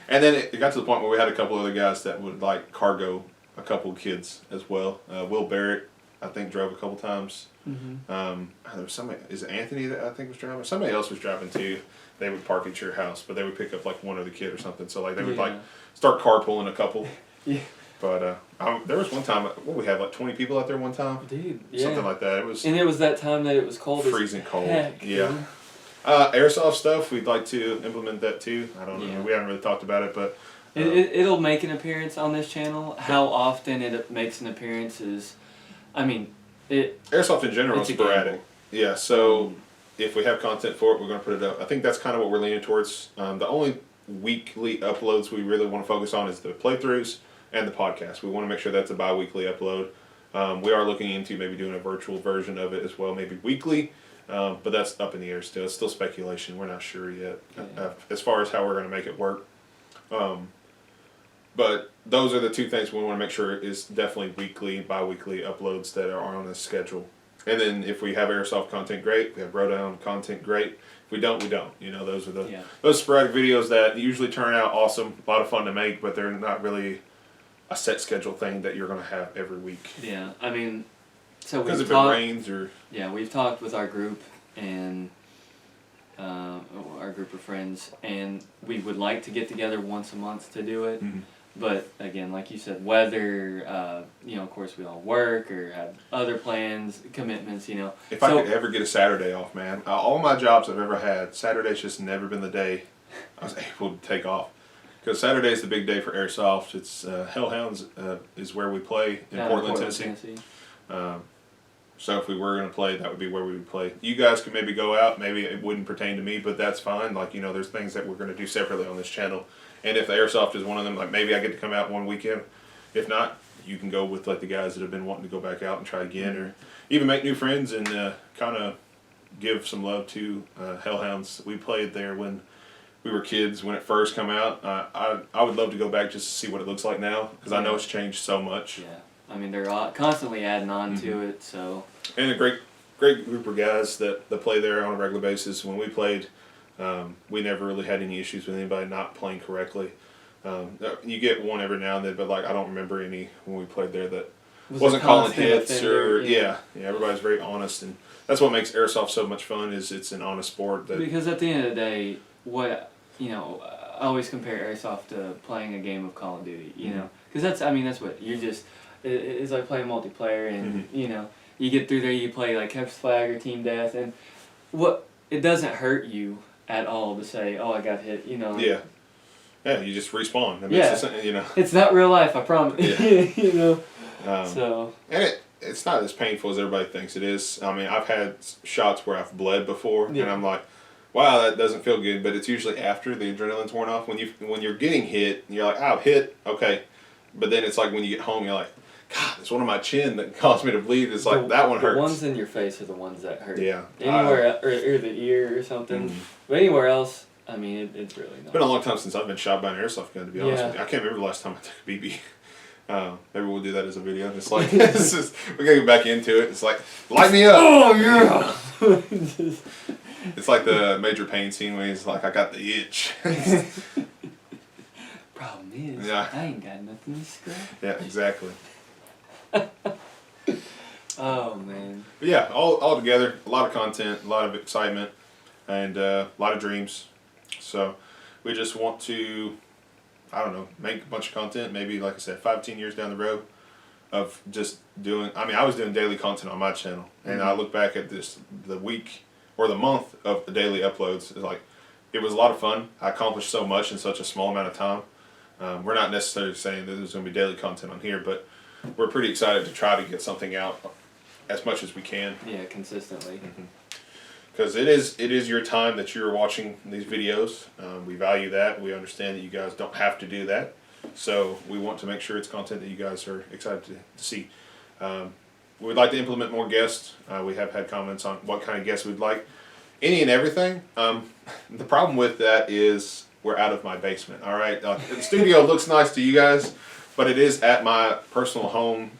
B: And then it got to the point where we had a couple other guys that would like cargo a couple of kids as well. Will Barrett, I think, drove a couple times. Mm-hmm. There was somebody, is it Anthony that I think was driving? Somebody else was driving too. They would park at your house, but they would pick up like one other kid or something. So like they would like start carpooling a couple.
A: Yeah.
B: But there was one time, what we had, like 20 people out there one time?
A: Dude, yeah.
B: Something like that. It was
A: And it was that time that it was cold
B: freezing
A: as
B: cold.
A: heck,
B: Yeah.
A: dude.
B: Airsoft stuff, we'd like to implement that too. I don't know.
A: Yeah.
B: We haven't really talked about it, but...
A: It'll make an appearance on this channel. How often it makes an appearance is... I mean,
B: Airsoft in general is
A: it's a
B: sporadic.
A: gamble.
B: Yeah, so if we have content for it, we're going to put it up. I think that's kind of what we're leaning towards. The only weekly uploads we really want to focus on is the playthroughs and the podcast. We want to make sure that's a bi-weekly upload. We are looking into maybe doing a virtual version of it as well, maybe weekly, but that's up in the air still. It's still speculation. We're not sure yet as far as how we're going to make it work. But those are the two things we want to make sure is definitely weekly, bi-weekly uploads that are on a schedule. And then if we have Airsoft content, great. If we have Brodown content, great. If we don't, we don't. You know, those are those sporadic videos that usually turn out awesome, a lot of fun to make, but they're not really a set schedule thing that you're going to have every week.
A: Yeah, I mean, so
B: because if it rains or...
A: Yeah, we've talked with our group and our group of friends, and we would like to get together once a month to do it.
B: Mm-hmm.
A: But again, like you said, whether, you know, of course we all work or have other plans, commitments, you know.
B: If I could ever get a Saturday off, man, all my jobs I've ever had, Saturday's just never been the day I was able to take off. Because Saturday's the big day for Airsoft. It's Hellhounds is where we play in Portland, Tennessee. So if we were going to play, that would be where we would play. You guys could maybe go out. Maybe it wouldn't pertain to me, but that's fine. Like, you know, there's things that we're going to do separately on this channel. And if the Airsoft is one of them, like maybe I get to come out one weekend. If not, you can go with like the guys that have been wanting to go back out and try again, or even make new friends and kind of give some love to Hellhounds. We played there when we were kids when it first came out. I would love to go back just to see what it looks like now because I know it's changed so much.
A: Yeah, I mean they're constantly adding on to it. So
B: and a great group of guys that play there on a regular basis. When we played. We never really had any issues with anybody not playing correctly. You get one every now and then, but like I don't remember any when we played there that wasn't calling hits offender, or yeah, everybody's very honest, and that's what makes Airsoft so much fun. Is it's an honest sport.
A: Because at the end of the day, what you know, I always compare Airsoft to playing a game of Call of Duty. You know, because that's what you're just. It's like playing multiplayer, and you know, you get through there, you play like capture flag or team death, and it doesn't hurt you at all to say, oh, I got hit, you know.
B: Yeah. Yeah, you just respawn. I mean, it's just, you know.
A: It's not real life, I promise.
B: Yeah.
A: You know.
B: So. And it's not as painful as everybody thinks it is. I mean, I've had shots where I've bled before, and I'm like, wow, that doesn't feel good. But it's usually after the adrenaline's worn off. When you're getting hit, you're like, oh, hit, okay. But then it's like when you get home, you're like, God, it's one of my chin that caused me to bleed. It's like, that one hurts.
A: The ones in your face are the ones that hurt.
B: Yeah.
A: Anywhere, or the ear or something. But anywhere else, I mean, it's really not.
B: It's been a long time since I've been shot by an airsoft gun, to be honest with you. I can't remember the last time I took a BB. Maybe we'll do that as a video. It's like, we're going to get back into it. It's like, light me up.
A: Oh, yeah.
B: It's like the Major Payne scene where he's like, I got the itch.
A: Problem is, I ain't got nothing to scratch.
B: Yeah, exactly.
A: Oh man.
B: But yeah, all together, a lot of content, a lot of excitement, and a lot of dreams. So we just want to, I don't know, make a bunch of content. Maybe, like I said, 5-10 years down the road of just doing. I mean, I was doing daily content on my channel, and I look back at the week or the month of the daily uploads. It's like it was a lot of fun. I accomplished so much in such a small amount of time. We're not necessarily saying that there's going to be daily content on here, but we're pretty excited to try to get something out as much as we can.
A: Yeah, consistently.
B: Because it is your time that you're watching these videos. We value that. We understand that you guys don't have to do that. So we want to make sure it's content that you guys are excited to see. We'd like to implement more guests. We have had comments on what kind of guests we'd like. Any and everything. The problem with that is we're out of my basement. All right, the studio looks nice to you guys, but it is at my personal home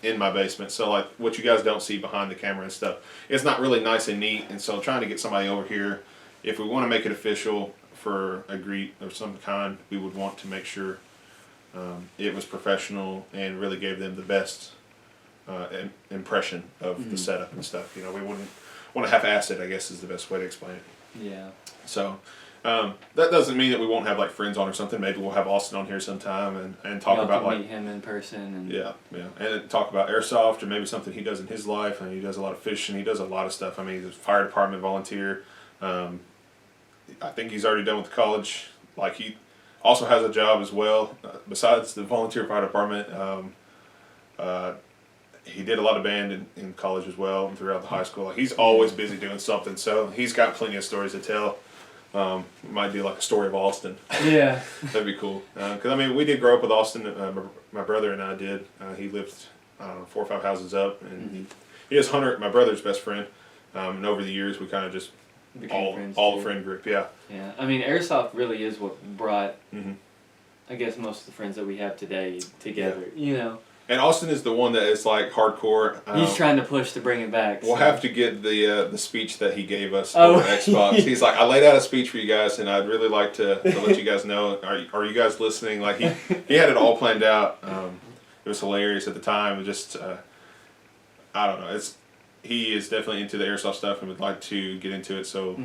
B: in my basement. So like what you guys don't see behind the camera and stuff, it's not really nice and neat. And so trying to get somebody over here, if we want to make it official for a greet of some kind, we would want to make sure it was professional and really gave them the best impression of the setup and stuff. You know, we wouldn't want to half-ass it, I guess is the best way to explain it.
A: Yeah.
B: So That doesn't mean that we won't have like friends on or something. Maybe we'll have Austin on here sometime and talk
A: Y'all
B: about
A: can
B: like
A: meet him in person. And
B: yeah, and talk about airsoft or maybe something he does in his life. I mean, he does a lot of fishing. He does a lot of stuff. I mean, he's a fire department volunteer. I think he's already done with college. Like he also has a job as well besides the volunteer fire department. He did a lot of band in college as well and throughout the high school. Like he's always busy doing something. So he's got plenty of stories to tell. Might do like a story of Austin.
A: yeah.
B: That'd be cool. Because I mean, we did grow up with Austin. My brother and I did. He lived, I don't know, 4 or 5 houses up, and he is Hunter, my brother's best friend. And over the years, we kind of just
A: Became
B: all
A: friends
B: the friend group. Yeah.
A: Yeah. I mean, airsoft really is what brought,
B: Mm-hmm.
A: I guess, most of the friends that we have today together. You know.
B: And Austin is the one that is like hardcore.
A: He's trying to push to bring it back.
B: We'll
A: so.
B: have to get the speech that he gave us
A: Oh.
B: over Xbox. He's like, I laid out a speech for you guys, and I'd really like to let you guys know. Are you guys listening? Like he had it all planned out. It was hilarious at the time. It just I don't know. He is definitely into the airsoft stuff and would like to get into it. So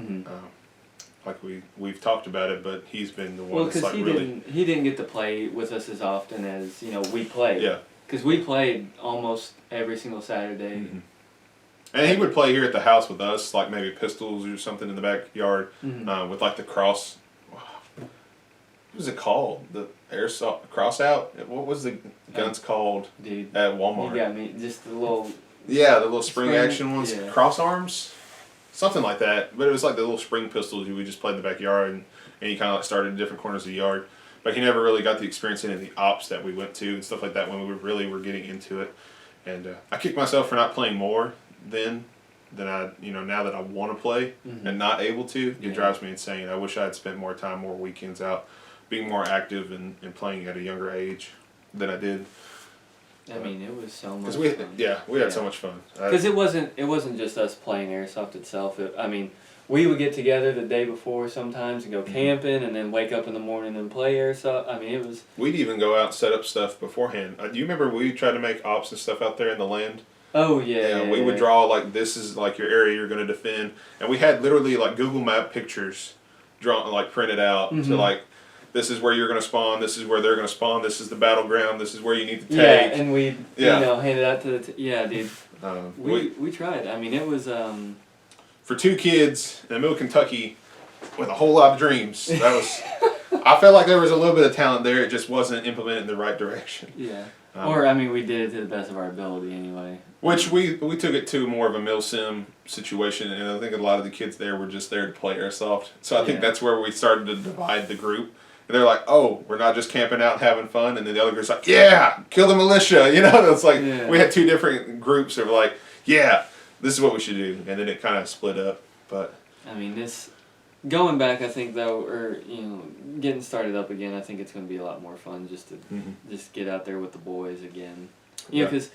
B: like we've talked about it, but he's been the one that's like really.
A: He didn't get to play with us as often as we played.
B: Yeah.
A: Because we played almost every single Saturday.
B: Mm-hmm. And he would play here at the house with us, like maybe pistols or something in the backyard, with like the cross. What was it called? The airsoft cross out. What was the guns called?
A: Dude,
B: at Walmart?
A: You got me. Just the little.
B: Yeah, the little spring action ones,
A: yeah.
B: cross arms, something like that. But it was like the little spring pistols we just played in the backyard, and you kind of like started in different corners of the yard. But he never really got the experience in the ops that we went to and stuff like that when we really were getting into it. And I kick myself for not playing more than I, now that I want to play and not able to. It drives me insane. I wish I had spent more time, more weekends out, being more active and playing at a younger age than I did.
A: I mean, it was so much
B: fun. We had so much fun.
A: Because it wasn't just us playing airsoft itself. We would get together the day before sometimes and go camping and then wake up in the morning and play airsoft. I mean, it was.
B: We'd even go out and set up stuff beforehand. Do you remember we tried to make ops and stuff out there in the land?
A: Oh, yeah.
B: Yeah, we would draw like this is like your area you're going to defend. And we had literally like Google Map pictures drawn, like printed out to like, this is where you're going to spawn, this is where they're going to spawn, this is the battleground, this is where you need to take.
A: Yeah, and we hand it out to the dude. We tried. I mean, it was.
B: For 2 kids in the middle of Kentucky with a whole lot of dreams, that was. I felt like there was a little bit of talent there. It just wasn't implemented in the right direction.
A: Yeah. We did it to the best of our ability anyway.
B: Which we took it to more of a mil sim situation, and I think a lot of the kids there were just there to play airsoft. So I think that's where we started to divide the group. And they're like, oh, we're not just camping out and having fun. And then the other group's like, yeah, kill the militia. It's like we had 2 different groups that were like, yeah, this is what we should do. And then it kind of split up. But
A: I mean, going back, I think though, or getting started up again, I think it's going to be a lot more fun just to just get out there with the boys again. Because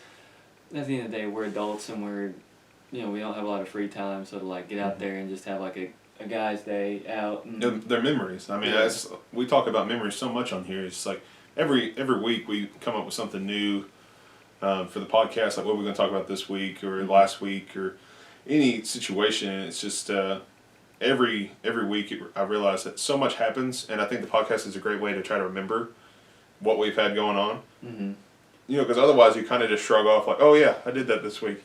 A: at the end of the day, we're adults and we don't have a lot of free time, so to like get out there and just have like a guy's day out. And
B: they're memories. I mean, we talk about memories so much on here. It's like every week we come up with something new for the podcast, like what we're going to talk about this week or last week or any situation. And it's just every week I realize that so much happens, and I think the podcast is a great way to try to remember what we've had going on. Because otherwise you kind of just shrug off like, oh yeah, I did that this week,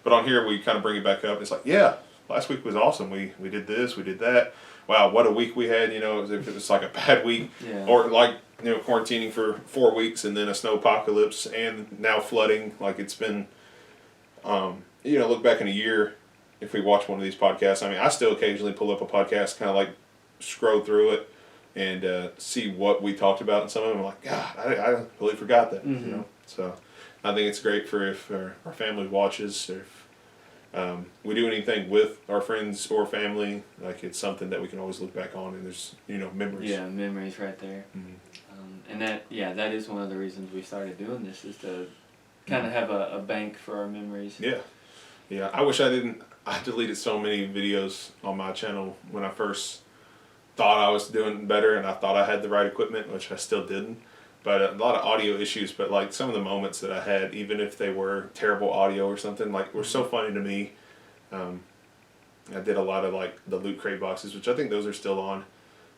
B: But on here we kind of bring it back up. It's like, yeah, last week was awesome. We did this, we did that. Wow, what a week we had, if it was like a bad week.
A: Yeah.
B: Or like, quarantining for 4 weeks and then a snow apocalypse and now flooding. Like it's been, look back in a year if we watch one of these podcasts. I mean, I still occasionally pull up a podcast, kind of like scroll through it and see what we talked about. And some of them I'm like, God, I really forgot that, So I think it's great for if our family watches or if we do anything with our friends or family, like it's something that we can always look back on and there's, memories.
A: Yeah, memories right there. And that is one of the reasons we started doing this, is to kind of have a bank for our memories.
B: Yeah. I wish I deleted so many videos on my channel when I first thought I was doing better and I thought I had the right equipment, which I still didn't. But a lot of audio issues, but like some of the moments that I had, even if they were terrible audio or something, like were so funny to me. I did a lot of like the Loot Crate boxes, which I think those are still on.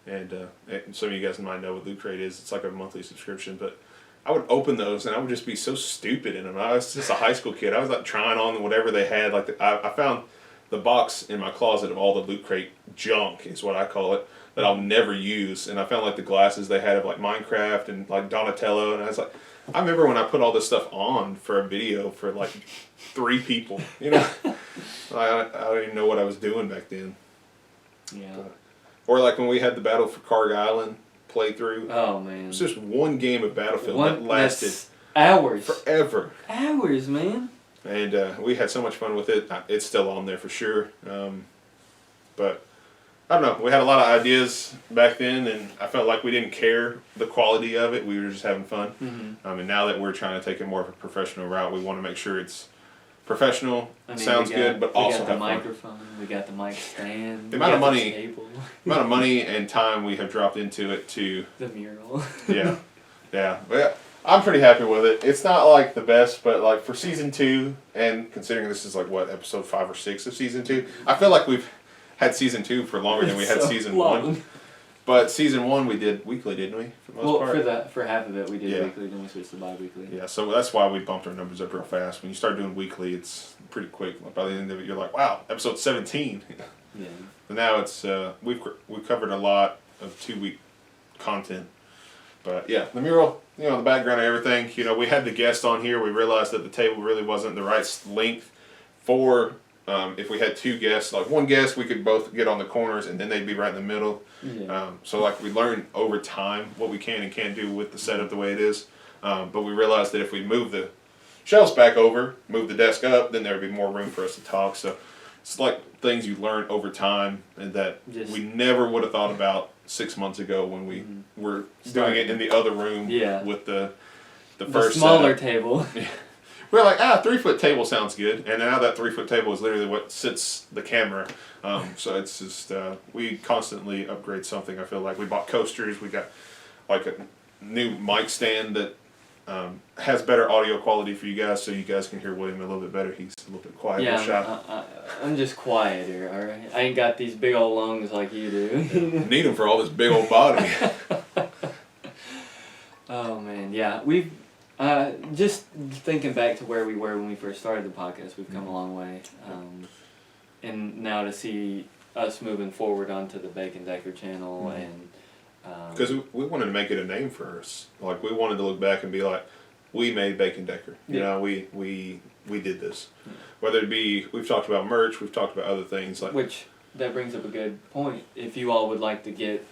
B: and some of you guys might know what Loot Crate is. It's like a monthly subscription, but I would open those and I would just be so stupid in them. I was just a high school kid. I was like trying on whatever they had. Like I found the box in my closet of all the Loot Crate junk is what I call it, that I'll never use. And I found like the glasses they had of like Minecraft and like Donatello, and I was like, I remember when I put all this stuff on for a video for like 3 people. You know, I don't even know what I was doing back then.
A: Yeah.
B: Or like when we had the Battle for Carg Island playthrough.
A: Oh man.
B: It was just one game of Battlefield that lasted
A: hours.
B: forever.
A: Hours, man.
B: And we had so much fun with it. It's still on there for sure. But I don't know. We had a lot of ideas back then, and I felt like we didn't care the quality of it. We were just having fun.
A: Mm-hmm.
B: And now that we're trying to take it more of a professional route, we want to make sure it's professional,
A: I mean,
B: sounds good, but also have
A: we got the
B: fun.
A: microphone, we got the mic stand,
B: The amount of money,
A: table.
B: amount of money and time we have dropped into it to
A: the mural.
B: yeah. But I'm pretty happy with it. It's not like the best, but like for season 2, and considering this is like what, episode 5 or 6 of season 2, I feel like we've had season 2 for longer than we had season
A: long.
B: 1. But season 1 we did weekly, didn't we? For the most part.
A: For half of it we did weekly, then we switched to bi-weekly.
B: Yeah, so that's why we bumped our numbers up real fast. When you start doing weekly, it's pretty quick. Like by the end of it, you're like, wow, episode 17.
A: Yeah.
B: But now it's we've covered a lot of 2-week content. But yeah, the mural, you know, the background and everything. You know, we had the guest on here. We realized that the table really wasn't the right length for if we had 2 guests. Like one guest, we could both get on the corners, and then they'd be right in the middle.
A: Yeah.
B: So like we learned over time what we can and can't do with the setup the way it is. But we realized that if we move the shelves back over, move the desk up, then there would be more room for us to talk. So it's like things you learn over time, and that we never would have thought about 6 months ago when we were doing it in the other room with the first
A: smaller
B: setup.
A: table.
B: We're like, 3-foot table sounds good, and now that 3-foot table is literally what sits the camera. So it's just we constantly upgrade something. I feel like we bought coasters. We got like a new mic stand that has better audio quality for you guys, so you guys can hear William a little bit better. He's a little bit quiet.
A: Yeah, I'm just quieter. All right, I ain't got these big old lungs like you do.
B: Need him for all this big old body.
A: Oh man, yeah, we've just thinking back to where we were when we first started the podcast. We've come a long way, and now to see us moving forward onto the Bacon Decker channel and.
B: Because we wanted to make it a name for us. Like, we wanted to look back and be like, we made Bacon Decker. You know, we did this. Whether it be, we've talked about merch, we've talked about other things.
A: Which, that brings up a good point. If you all would like to get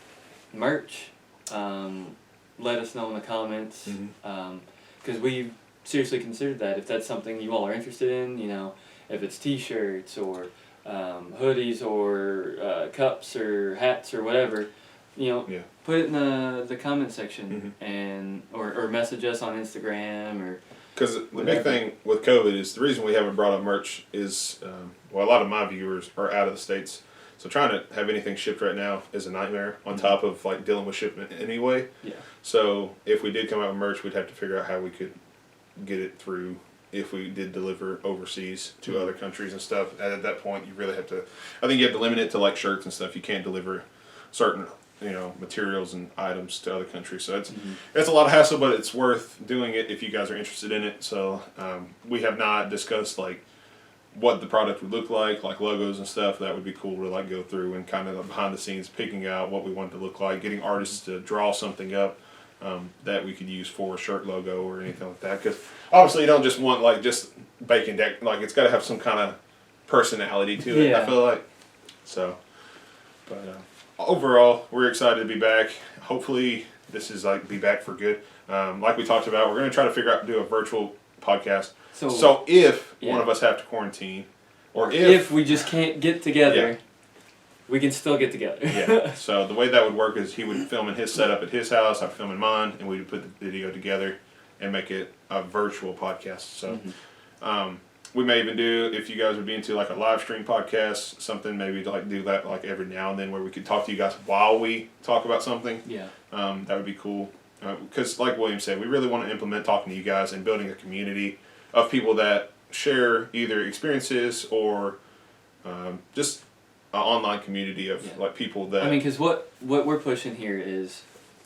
A: merch, let us know in the comments. Because we've seriously considered that. If that's something you all are interested in, you know, if it's t-shirts or hoodies or cups or hats or whatever, you know, put it in the comment section and or message us on Instagram or.
B: Because the big thing with COVID is the reason we haven't brought up merch is well, a lot of my viewers are out of the States, so trying to have anything shipped right now is a nightmare. On top of like dealing with shipment anyway. Yeah. So if we did come out with merch, we'd have to figure out how we could get it through. If we did deliver overseas to other countries and stuff, at that point you really have to. I think you have to limit it to like shirts and stuff. You can't deliver certain materials and items to other countries. So it's a lot of hassle, but it's worth doing it if you guys are interested in it. So we have not discussed like what the product would look like logos and stuff. That would be cool to like go through and kind of behind the scenes picking out what we want it to look like, getting artists to draw something up that we could use for a shirt logo or anything like that. Because obviously you don't just want like just Bacon Deck. Like it's got to have some kind of personality to it. I feel like so. But overall, we're excited to be back. Hopefully, this is like be back for good. Like we talked about, we're going to try to figure out do a virtual podcast. So if one of us have to quarantine, or if
A: we just can't get together, we can still get together.
B: So the way that would work is he would film in his setup at his house, I'd film in mine, and we would put the video together and make it a virtual podcast. So. We may even do, if you guys would be into like a live stream podcast, something maybe to like do that like every now and then where we could talk to you guys while we talk about something. That would be cool. Because like William said, we really want to implement talking to you guys and building a community of people that share either experiences or just online community of like people that.
A: I mean, because what we're pushing here is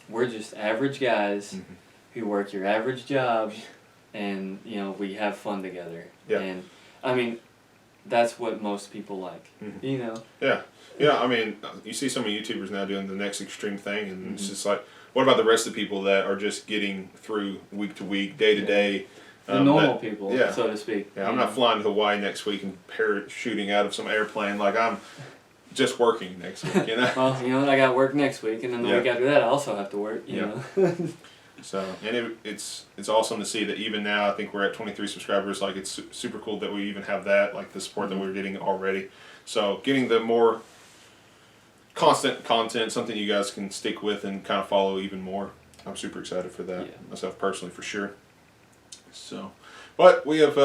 A: we're just average guys who work your average job, and we have fun together.
B: Yeah.
A: And I mean, that's what most people like.
B: Yeah. Yeah, I mean, you see some of YouTubers now doing the next extreme thing, and it's just like, what about the rest of the people that are just getting through week to week, day to day?
A: The normal people, so to speak.
B: Yeah, I'm not flying to Hawaii next week and parachuting out of some airplane like I'm just working next week,
A: Well, I got work next week, and then the week after that I also have to work, you know.
B: So, and it's awesome to see that even now, I think we're at 23 subscribers, like it's super cool that we even have that, like the support that we're getting already. So, getting the more constant content, something you guys can stick with and kind of follow even more. I'm super excited for that, myself personally, for sure. So, but we have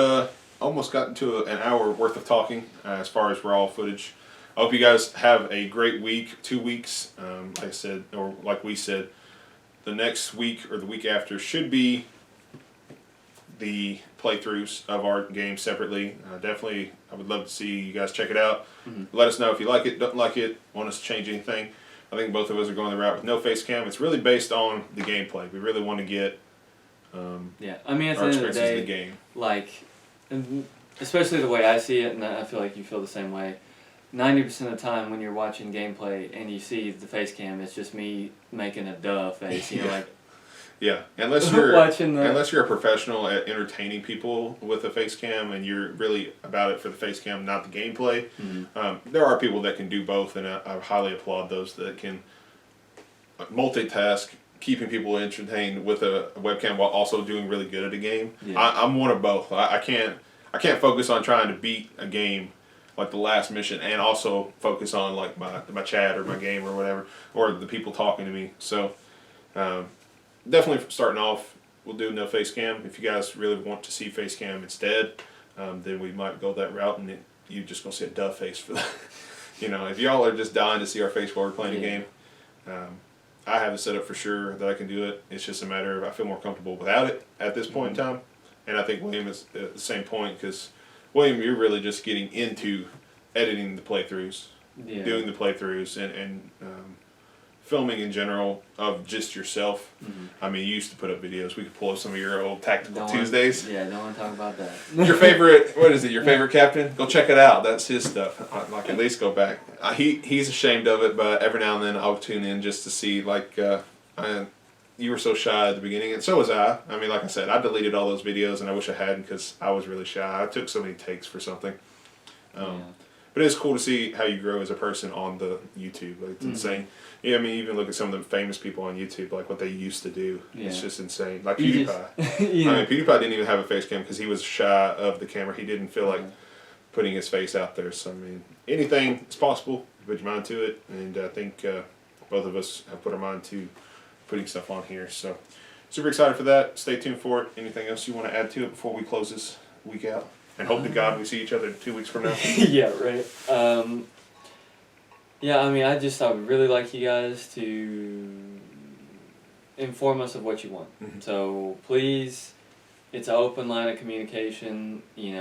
B: almost gotten to an hour worth of talking as far as raw footage. I hope you guys have a great week, 2 weeks. Like I said, or like we said, the next week or the week after should be the playthroughs of our game separately. Definitely, I would love to see you guys check it out. Let us know if you like it, don't like it, want us to change anything. I think both of us are going the route with no face cam. It's really based on the gameplay. We really want to get
A: I mean, at the end of the day,
B: game.
A: like, especially the way I see it, and I feel like you feel the same way, 90% of the time when you're watching gameplay and you see the face cam, it's just me making a duh face, like.
B: Yeah, unless you're unless you're a professional at entertaining people with a face cam and you're really about it for the face cam, not the gameplay. There are people that can do both, and I highly applaud those that can multitask, keeping people entertained with a webcam while also doing really good at a game. I'm one of both. I can't focus on trying to beat a game like the last mission and also focus on like my chat or my game or whatever, or the people talking to me. So definitely starting off, we'll do no face cam. If you guys really want to see face cam instead, then we might go that route, and you're just gonna see a duh face for that. If y'all are just dying to see our face while we're playing a game, I have it set up for sure that I can do it. It's just a matter of I feel more comfortable without it at this point in time, and I think William is at the same point, because William, you're really just getting into editing the playthroughs, doing the playthroughs, and filming in general of just yourself. I mean, you used to put up videos. We could pull up some of your old Tactical Tuesdays.
A: Don't want to talk about that.
B: Your favorite, what is it, your favorite captain? Go check it out. That's his stuff. Like, at least go back. He's ashamed of it, but every now and then I'll tune in just to see, like, you were so shy at the beginning, and so was I. I mean, like I said, I deleted all those videos, and I wish I hadn't, because I was really shy. I took so many takes for something. But it's cool to see how you grow as a person on the YouTube. Like, it's insane. Yeah, I mean, even look at some of the famous people on YouTube, like what they used to do. It's just insane. Like PewDiePie. I mean, PewDiePie didn't even have a face cam because he was shy of the camera. He didn't feel like putting his face out there. So, I mean, anything is possible. Put your mind to it. And I think both of us have put our mind to putting stuff on here. So, super excited for that. Stay tuned for it. Anything else you want to add to it before we close this week out? And hope to God we see each other 2 weeks from now.
A: Yeah, right. I mean, I would really like you guys to inform us of what you want. So please, it's an open line of communication. We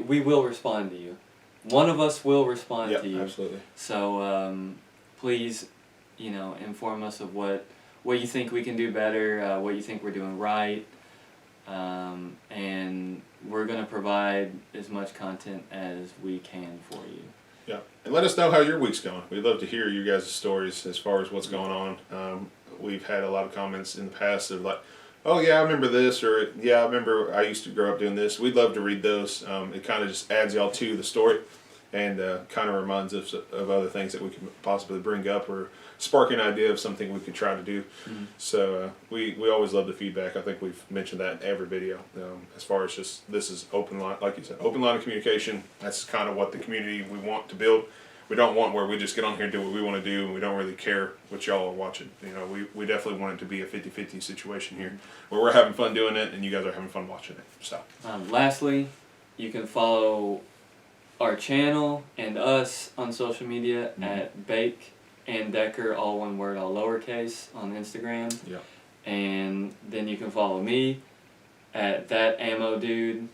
A: will respond to you. One of us will respond to you.
B: Absolutely.
A: So please, inform us of what you think we can do better, what you think we're doing right. And we're going to provide as much content as we can for you.
B: Yeah, and let us know how your week's going. We'd love to hear you guys' stories as far as what's going on. We've had a lot of comments in the past of like, oh yeah, I remember this, or yeah, I remember I used to grow up doing this. We'd love to read those. It kind of just adds y'all to the story, and kind of reminds us of other things that we could possibly bring up or spark an idea of something we could try to do. So we always love the feedback. I think we've mentioned that in every video. As far as just, this is open line, like you said, open line of communication. That's kind of what the community we want to build. We don't want where we just get on here and do what we want to do, and we don't really care what y'all are watching. We definitely want it to be a 50-50 situation here, where we're having fun doing it and you guys are having fun watching it. So
A: lastly, you can follow our channel and us on social media at Bake and Decker, all one word, all lowercase, on Instagram.
B: Yeah.
A: And then you can follow me at That Ammo Dude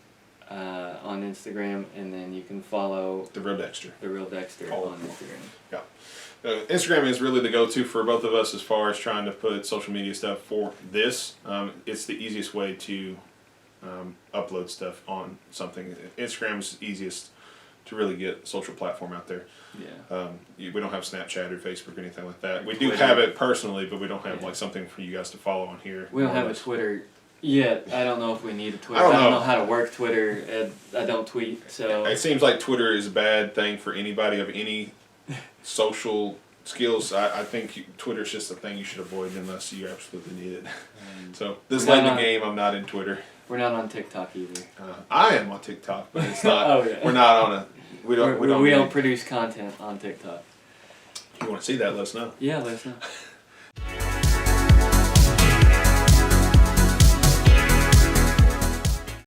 A: on Instagram, and then you can follow
B: The Real Dexter.
A: The Real Dexter
B: Oh.
A: on Instagram.
B: Yeah. Instagram is really the go-to for both of us as far as trying to put social media stuff for this. It's the easiest way to upload stuff on something. Instagram is the easiest to really get a social platform out there.
A: Yeah.
B: We don't have Snapchat or Facebook or anything like that. We do
A: Twitter.
B: have it personally, but we don't have
A: Yeah.
B: like something for you guys to follow on here.
A: We don't
B: more or
A: have a
B: less.
A: Twitter yet. I don't know if we need a Twitter.
B: I don't
A: I don't
B: know.
A: know how to work Twitter. I don't tweet, so
B: It seems like Twitter is a bad thing for anybody of any social skills. I think Twitter's just a thing you should avoid unless you absolutely need it. So this
A: We're
B: late in
A: not
B: the
A: on-
B: game, I'm not in Twitter.
A: we're not on TikTok either.
B: I am on TikTok, but it's not.
A: Oh, yeah.
B: We're not on a. We don't.
A: We don't
B: need-
A: produce content on TikTok.
B: If you want to see that, let us know.
A: Yeah, let us know.